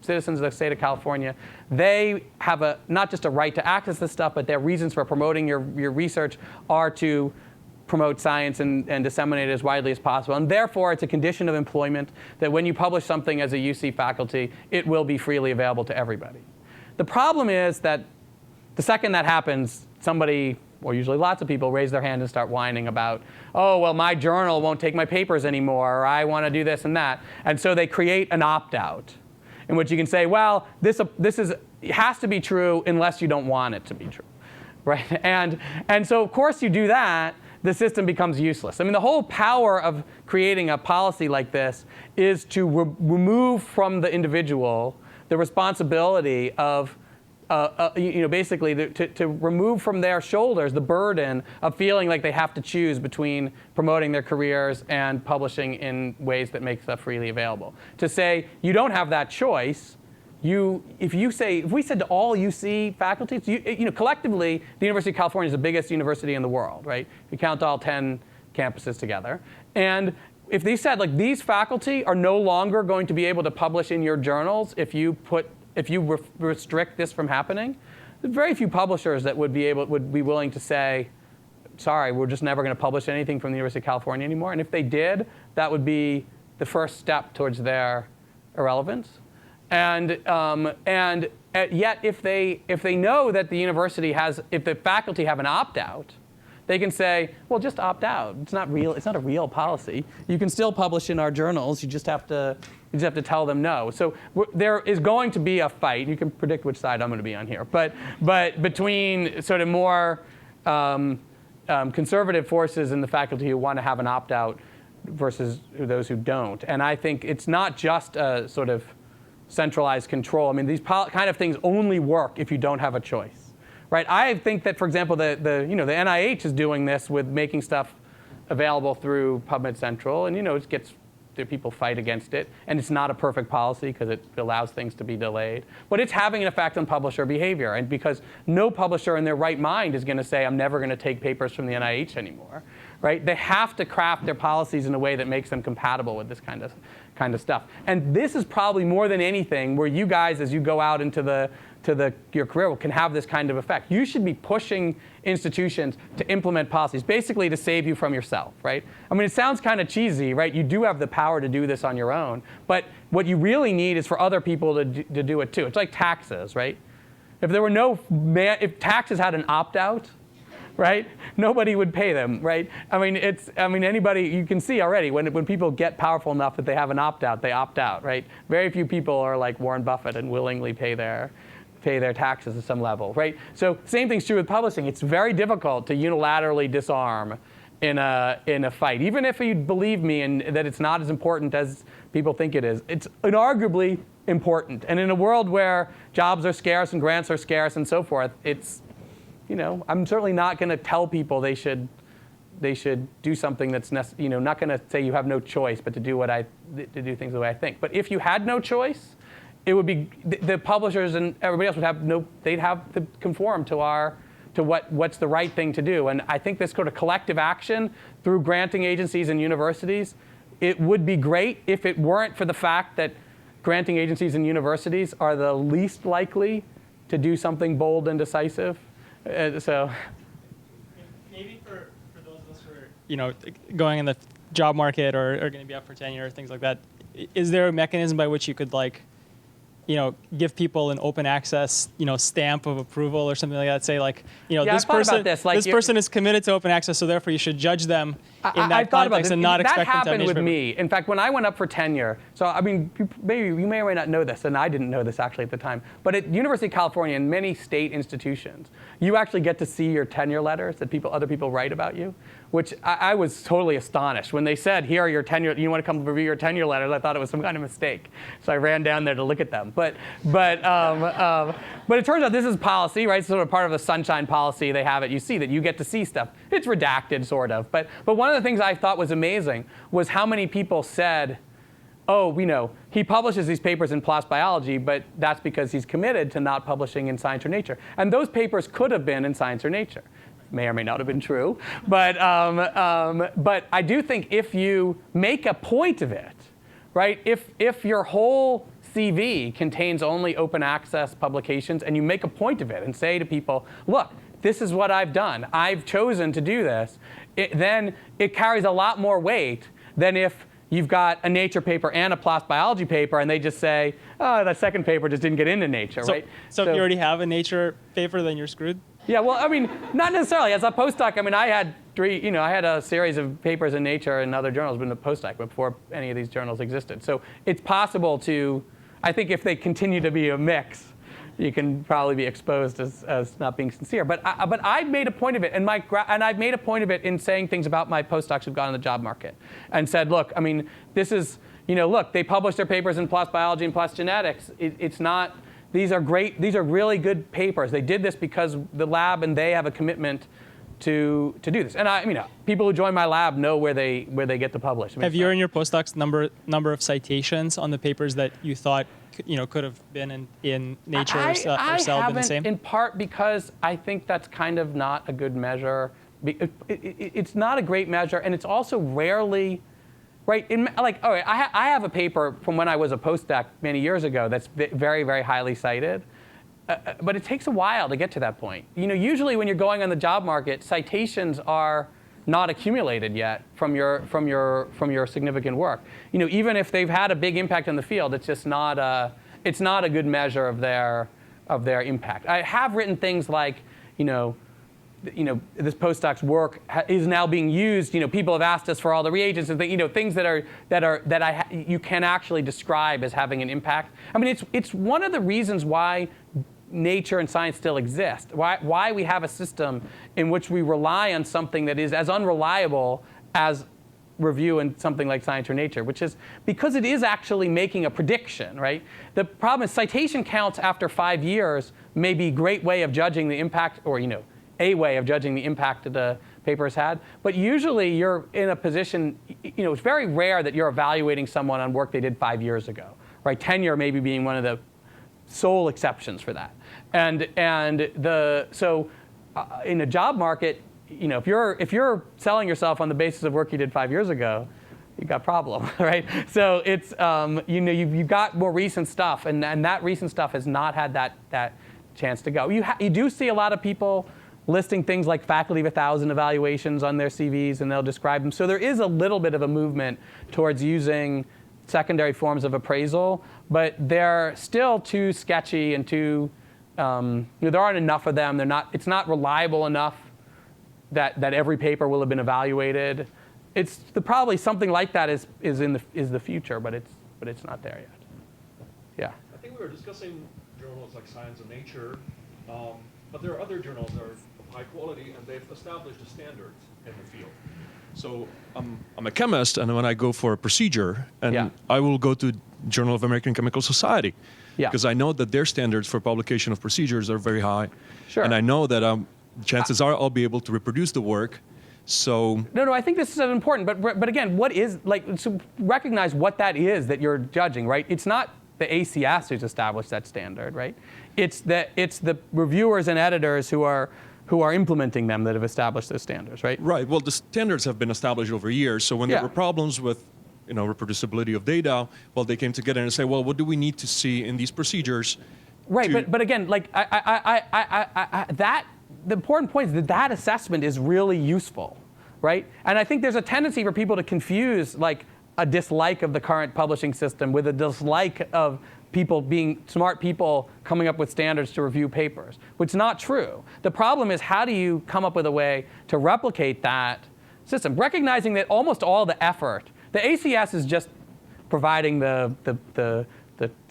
citizens of the state of California. They have not just a right to access this stuff, but their reasons for promoting your research are to promote science and disseminate it as widely as possible. And therefore, it's a condition of employment that when you publish something as a UC faculty, it will be freely available to everybody. The problem is that the second that happens, somebody, or usually lots of people, raise their hand and start whining about, oh, well, my journal won't take my papers anymore, or I want to do this and that. And so they create an opt-out in which you can say, well, this has to be true unless you don't want it to be true, right? And so, of course, you do that, the system becomes useless. I mean, the whole power of creating a policy like this is to remove from the individual the responsibility of, basically to remove from their shoulders the burden of feeling like they have to choose between promoting their careers and publishing in ways that make stuff freely available. To say you don't have that choice. If we said to all UC faculty, collectively, the University of California is the biggest university in the world, right? If you count all 10 campuses together. And if they said, like, these faculty are no longer going to be able to publish in your journals if you restrict this from happening, there's very few publishers that would be willing to say, sorry, we're just never going to publish anything from the University of California anymore. And if they did, that would be the first step towards their irrelevance. And yet, if they know that the university if the faculty have an opt-out, they can say, well, just opt out. It's not real. It's not a real policy. You can still publish in our journals. You just have to tell them no. So there is going to be a fight. You can predict which side I'm going to be on here. But between sort of more conservative forces in the faculty who want to have an opt-out versus those who don't. And I think it's not just a sort of centralized control. I mean, these kind of things only work if you don't have a choice, right? I think that, for example, the NIH is doing this with making stuff available through PubMed Central, and it gets people fight against it, and it's not a perfect policy because it allows things to be delayed, but it's having an effect on publisher behavior, and because no publisher in their right mind is going to say, I'm never going to take papers from the NIH anymore, right? They have to craft their policies in a way that makes them compatible with this kind of stuff. And this is probably more than anything where you guys, as you go out into your career, can have this kind of effect. You should be pushing institutions to implement policies, basically to save you from yourself, right? I mean, it sounds kind of cheesy, right? You do have the power to do this on your own, but what you really need is for other people to do it too. It's like taxes, right? If taxes had an opt-out, right? Nobody would pay them, right? I mean, anybody, you can see already when people get powerful enough that they have an opt-out, they opt out, right? Very few people are like Warren Buffett and willingly pay their taxes at some level, right? So same thing's true with publishing. It's very difficult to unilaterally disarm in a fight, even if you believe me and that it's not as important as people think it is. It's inarguably important, and in a world where jobs are scarce and grants are scarce and so forth, it's I'm certainly not going to tell people they should do something that's not going to say you have no choice, but to do things the way I think. But if you had no choice, it would be the publishers and everybody else they'd have to conform to what's the right thing to do. And I think this sort of collective action through granting agencies and universities, it would be great if it weren't for the fact that granting agencies and universities are the least likely to do something bold and decisive. So maybe for those of us who are going in the job market or are going to be up for tenure or things like that, is there a mechanism by which you could give people an open access stamp of approval or something like that? Say this person is committed to open access, so therefore you should judge them in that context and not expect them to have. That happened with me. In fact, when I went up for tenure, so I mean, maybe you may or may not know this, and I didn't know this actually at the time, but at University of California and many state institutions, you actually get to see your tenure letters that other people write about you, which I was totally astonished. When they said, here are your tenure, you want to come review your tenure letters, I thought it was some kind of mistake. So I ran down there to look at them. But it turns out this is policy, right? It's sort of part of the sunshine policy they have at UC, that you get to see stuff. It's redacted, sort of. But one of the things I thought was amazing was how many people said, oh, we know, he publishes these papers in PLOS Biology, but that's because he's committed to not publishing in Science or Nature. And those papers could have been in Science or Nature. May or may not have been true. But I do think if you make a point of it, right, if your whole CV contains only open access publications and you make a point of it and say to people, look, this is what I've done. I've chosen to do this. Then it carries a lot more weight than if you've got a Nature paper and a PLOS Biology paper, and they just say, oh, that second paper just didn't get into Nature, right? So if you already have a Nature paper, then you're screwed? Yeah, well, I mean, not necessarily. As a postdoc, I mean, I had I had a series of papers in Nature and other journals in a postdoc before any of these journals existed. So it's possible to, I think if they continue to be a mix, you can probably be exposed as not being sincere. But I've made a point of it, and I've made a point of it in saying things about my postdocs who've gone on the job market, and said, look, I mean, this is, look, they publish their papers in PLOS Biology and PLOS Genetics. It's not, these are great, these are really good papers. They did this because the lab and they have a commitment to do this. And people who join my lab know where they get to publish. I mean, have you in your postdocs number of citations on the papers that you thought could have been in Nature or Cell been the same? In part because I think that's kind of not a good measure. It's not a great measure, and it's also rarely, right? I have a paper from when I was a postdoc many years ago that's very, very highly cited, but it takes a while to get to that point. Usually when you're going on the job market, citations are not accumulated yet from your significant work. Even if they've had a big impact in the field, it's just not a good measure of their impact. I have written things like, this postdoc's work is now being used. People have asked us for all the reagents and things that you can actually describe as having an impact. I mean, it's one of the reasons why Nature and Science still exist. Why we have a system in which we rely on something that is as unreliable as review in something like Science or Nature, which is because it is actually making a prediction, right? The problem is citation counts after 5 years may be a great way of judging the impact, or a way of judging the impact that the paper has had. But usually you're in a position, it's very rare that you're evaluating someone on work they did 5 years ago, right? Tenure maybe being one of the sole exceptions for that. So in a job market, if you're selling yourself on the basis of work you did 5 years ago, you've got a problem, right? So it's you've got more recent stuff, and that recent stuff has not had that chance to go. You do see a lot of people listing things like faculty of 1,000 evaluations on their CVs, and they'll describe them. So there is a little bit of a movement towards using secondary forms of appraisal, but they're still too sketchy and too, there aren't enough of them. It's not reliable enough that every paper will have been evaluated. It's probably something like that is the future, but it's not there yet. Yeah. I think we were discussing journals like Science and Nature, but there are other journals that are of high quality, and they've established a standard in the field. So I'm a chemist, and when I go for a procedure, and I will go to Journal of American Chemical Society, because I know that their standards for publication of procedures are very high. Sure. And I know that chances are I'll be able to reproduce the work. So no, I think this is important. But again, what is to recognize what that is that you're judging, right? It's not the ACS who's established that standard, right? It's the reviewers and editors who are implementing them that have established those standards, right? Right. Well, the standards have been established over years. So when there were problems with reproducibility of data, well, they came together and say, well, what do we need to see in these procedures? Right. But again, the important point is that assessment is really useful, right? And I think there's a tendency for people to confuse a dislike of the current publishing system with a dislike of people being smart people coming up with standards to review papers, which is not true. The problem is, how do you come up with a way to replicate that system, recognizing that almost all the effort, the ACS is just providing the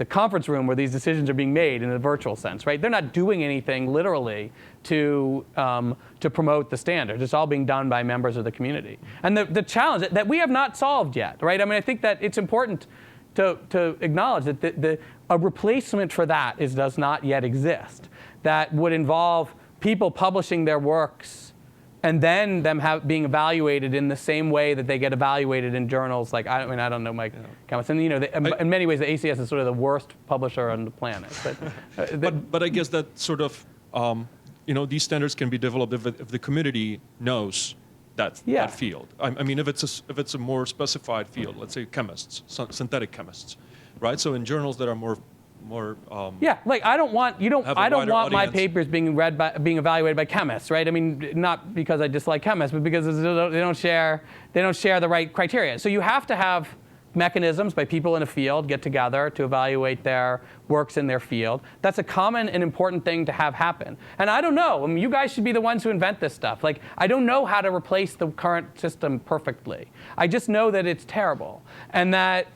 conference room where these decisions are being made in a virtual sense, right? They're not doing anything literally to promote the standards. It's all being done by members of the community. And the challenge that we have not solved yet, right? I mean, I think that it's important to acknowledge that a replacement for that does not yet exist. That would involve people publishing their works and then them being evaluated in the same way that they get evaluated in journals. Like I don't know my chemists, and in many ways the ACS is sort of the worst publisher on the planet. But I guess that sort of these standards can be developed if the community knows that field. I mean, if it's a more specified field, let's say chemists, synthetic chemists, right? So in journals that are more like I don't want my papers being evaluated by chemists, right? I mean, not because I dislike chemists, but because they don't share the right criteria. So you have to have mechanisms by people in a field get together to evaluate their works in their field. That's a common and important thing to have happen. And I don't know. I mean, you guys should be the ones who invent this stuff. Like, I don't know how to replace the current system perfectly. I just know that it's terrible, and that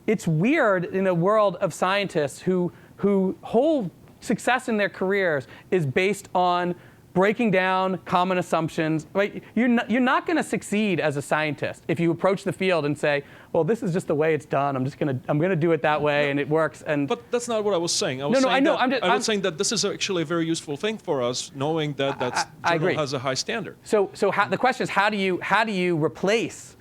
it's weird in a world of scientists who whole success in their careers is based on breaking down common assumptions. Right? You're not going to succeed as a scientist if you approach the field and say, well, this is just the way it's done. I'm going to do it that way, and it works. But that's not what I was saying. I was saying that this is actually a very useful thing for us, knowing that journal has a high standard. So the question is, how do you replace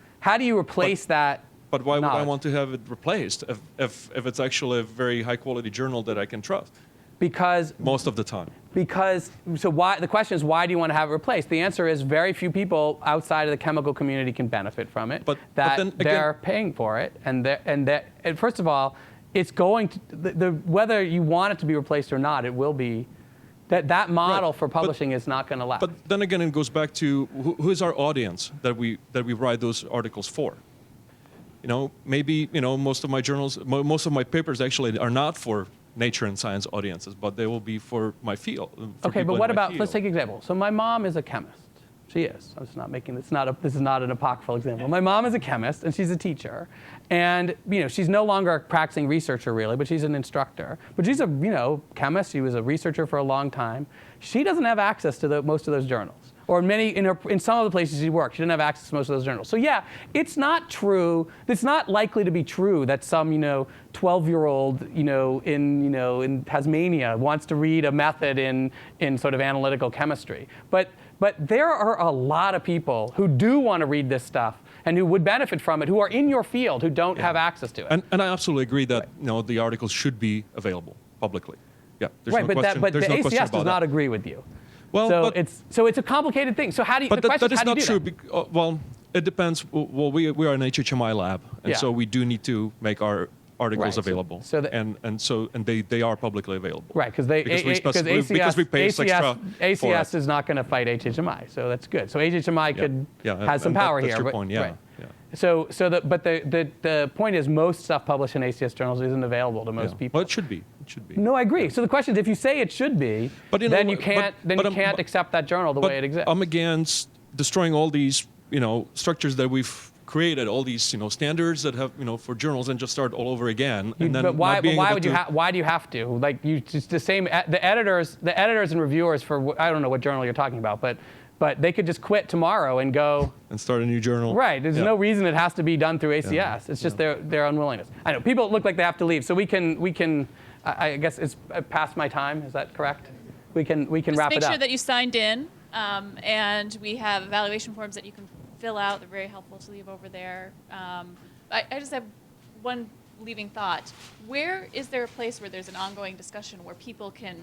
that? But why would I want to have it replaced if it's actually a very high quality journal that I can trust? Because most of the time. The question is, why do you want to have it replaced? The answer is very few people outside of the chemical community can benefit from it. But then they're paying for it, and first of all, it's going to whether you want it to be replaced or not, it will be. That model for publishing is not going to last. But then again, it goes back to who is our audience that we write those articles for. Maybe most of my papers actually are not for Nature and Science audiences, but they will be for my field. Okay, but what about, let's take an example. So my mom is a chemist. She is. I'm just not making this. This is not an apocryphal example. My mom is a chemist, and she's a teacher, and she's no longer a practicing researcher really, but she's an instructor. But she's a chemist. She was a researcher for a long time. She doesn't have access to most of those journals. Or in some of the places she worked, she didn't have access to most of those journals. So yeah, it's not true. It's not likely to be true that some 12-year-old in Tasmania wants to read a method in sort of analytical chemistry. But there are a lot of people who do want to read this stuff and who would benefit from it, who are in your field, who don't have access to it. And I absolutely agree that the articles should be available publicly. Yeah, there's no question. But the ACS does not agree with you. Well, so it's a complicated thing. So how do you? But that is not true. Well, it depends. Well, we are an HHMI lab, and so we do need to make our articles available. And they are publicly available. Right, because we pay extra for ACS is not going to fight HHMI, so that's good. So HHMI has some power here. That's your point. Yeah. Right. The point is, most stuff published in ACS journals isn't available to most people. Well, it should be. No, I agree. So the question is, if you say it should be, then you can't accept that journal the way it exists. I'm against destroying all these structures that we've created, all these standards that have for journals, and just start all over again. But why do you have to? Like the editors and reviewers for I don't know what journal you're talking about, but they could just quit tomorrow and go and start a new journal. Right. There's no reason it has to be done through ACS. Yeah. It's just their unwillingness. I know people look like they have to leave, so we can. I guess it's past my time. Is that correct? We can wrap it up. Just make sure that you signed in, and we have evaluation forms that you can fill out. They're very helpful to leave over there. I just have one leaving thought. Where is there a place where there's an ongoing discussion where people can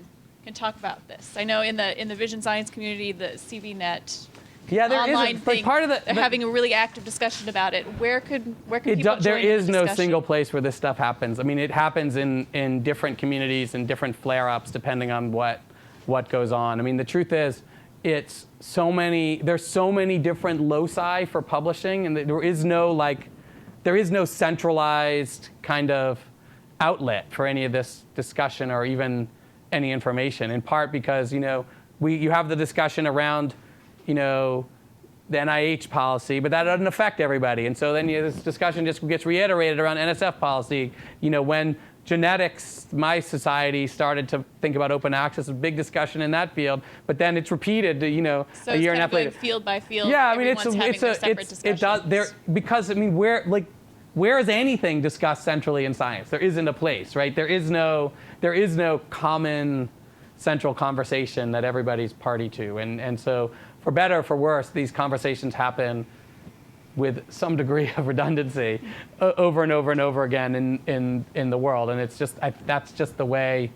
talk about this? I know in the vision science community, the CVNet. Yeah, there online is. Thing, part of they're having a really active discussion about it. Where can people join There is in the no single place where this stuff happens. I mean, it happens in different communities and different flare-ups depending on what goes on. I mean, the truth is, there's so many different loci for publishing, and there is no centralized kind of outlet for any of this discussion or even any information. In part because you have the discussion around the NIH policy, but that doesn't affect everybody. And so then this discussion just gets reiterated around NSF policy. When genetics, my society, started to think about open access, a big discussion in that field, but then it's repeated, a year and a half later. Field by field. Yeah, I mean, because where is anything discussed centrally in science? There isn't a place, right? There is no common central conversation that everybody's party to. And so for better or for worse, these conversations happen with some degree of redundancy over and over and over again in the world. And it's just, that's just the way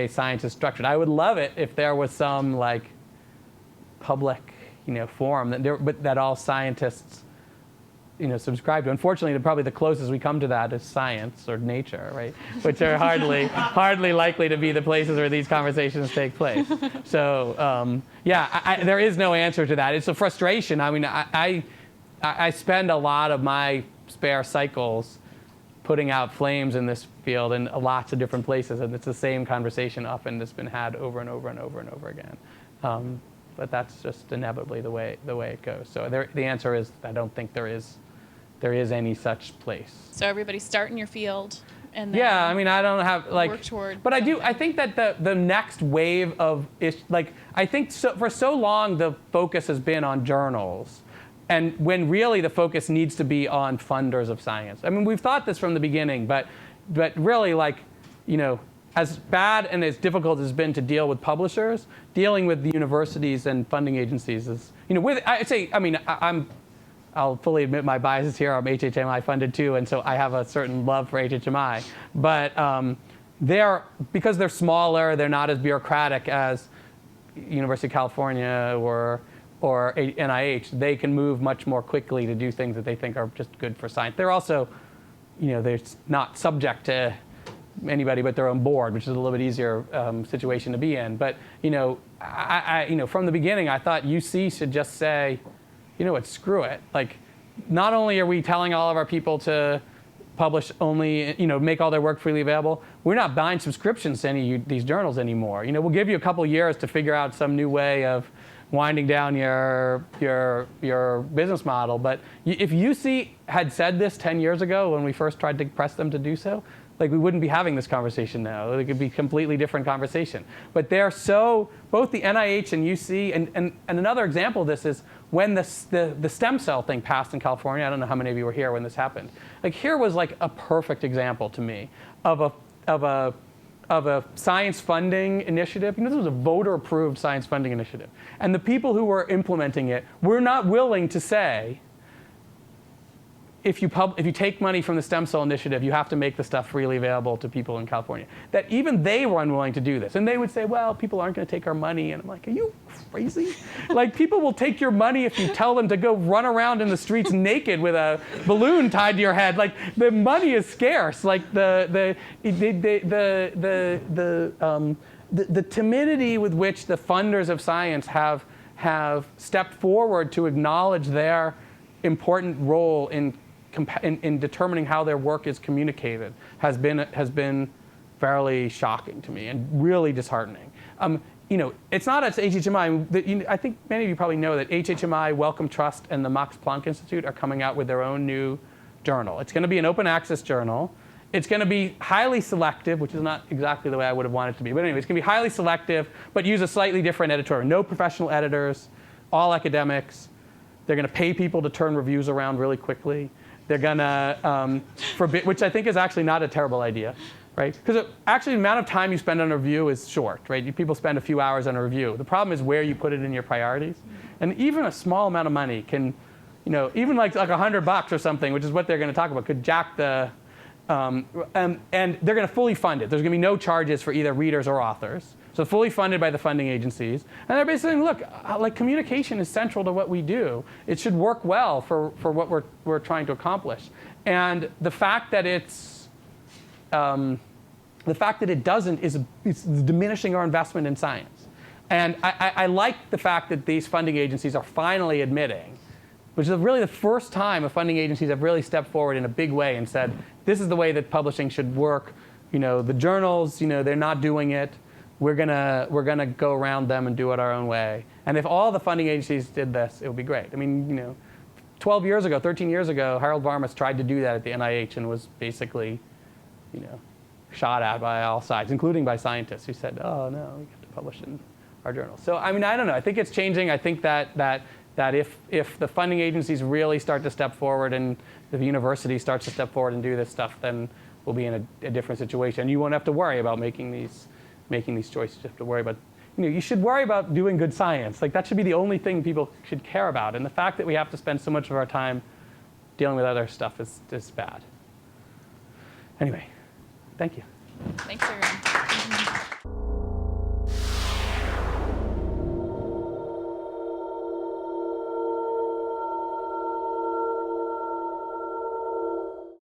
science is structured. I would love it if there was some like public, forum that all scientists, subscribe to. Unfortunately, probably the closest we come to that is science or nature, right? Which are hardly likely to be the places where these conversations take place. So there is no answer to that. It's a frustration. I mean, I spend a lot of my spare cycles putting out flames in this field in lots of different places, and it's the same conversation often that's been had over and over and over and over again. But that's just inevitably the way it goes. So the answer is I don't think there is any such place. So everybody start in your field, and then yeah, I mean, I don't have work toward. But I think that the next wave of I think for so long the focus has been on journals, and when really the focus needs to be on funders of science. I mean, we've thought this from the beginning, but really, as bad and as difficult as it's been to deal with publishers, dealing with the universities and funding agencies is, I'll fully admit my biases here. I'm HHMI funded too, and so I have a certain love for HHMI. But because they're smaller, they're not as bureaucratic as University of California or NIH. They can move much more quickly to do things that they think are just good for science. They're also, they're not subject to anybody but their own board, which is a little bit easier situation to be in. But from the beginning, I thought UC should just say, you know what, screw it. Like, not only are we telling all of our people to publish only, make all their work freely available, we're not buying subscriptions to any of these journals anymore. We'll give you a couple years to figure out some new way of winding down your business model. But if UC had said this 10 years ago when we first tried to press them to do so, we wouldn't be having this conversation now. It could be a completely different conversation. But they're both the NIH and UC, and another example of this is when the stem cell thing passed in California. I don't know how many of you were here when this happened. Here was a perfect example to me of a science funding initiative. This was a voter-approved science funding initiative. And the people who were implementing it were not willing to say, if you take money from the stem cell initiative, you have to make the stuff freely available to people in California. That even they were unwilling to do this. And they would say, well, people aren't going to take our money. And I'm like, are you crazy? People will take your money if you tell them to go run around in the streets naked with a balloon tied to your head. The money is scarce. The timidity with which the funders of science have stepped forward to acknowledge their important role in determining how their work is communicated has been fairly shocking to me and really disheartening. It's not at HHMI. I think many of you probably know that HHMI, Wellcome Trust, and the Max Planck Institute are coming out with their own new journal. It's going to be an open access journal. It's going to be highly selective, which is not exactly the way I would have wanted it to be. But anyway, it's going to be highly selective, but use a slightly different editorial. No professional editors, all academics. They're going to pay people to turn reviews around really quickly. They're going to forbid, which I think is actually not a terrible idea, right? Because actually the amount of time you spend on a review is short, right? People spend a few hours on a review. The problem is where you put it in your priorities. And even a small amount of money can, even like $100 or something, which is what they're going to talk about, could jack the, and they're going to fully fund it. There's going to be no charges for either readers or authors. So fully funded by the funding agencies. And they're basically saying, look, communication is central to what we do. It should work well for what we're trying to accomplish. And the fact that it doesn't is diminishing our investment in science. And I like the fact that these funding agencies are finally admitting, which is really the first time the funding agencies have really stepped forward in a big way and said, this is the way that publishing should work. The journals, they're not doing it. We're gonna go around them and do it our own way. And if all the funding agencies did this, it would be great. I mean, 12 years ago, 13 years ago, Harold Varmus tried to do that at the NIH and was basically, shot at by all sides, including by scientists who said, oh no, we have to publish in our journal. So I mean, I don't know. I think it's changing. I think that if the funding agencies really start to step forward and the university starts to step forward and do this stuff, then we'll be in a different situation. You won't have to worry about making these making these choices. You have to worry about, you should worry about doing good science. Like that should be the only thing people should care about. And the fact that we have to spend so much of our time dealing with other stuff is bad. Anyway, thank you. Thanks, everyone.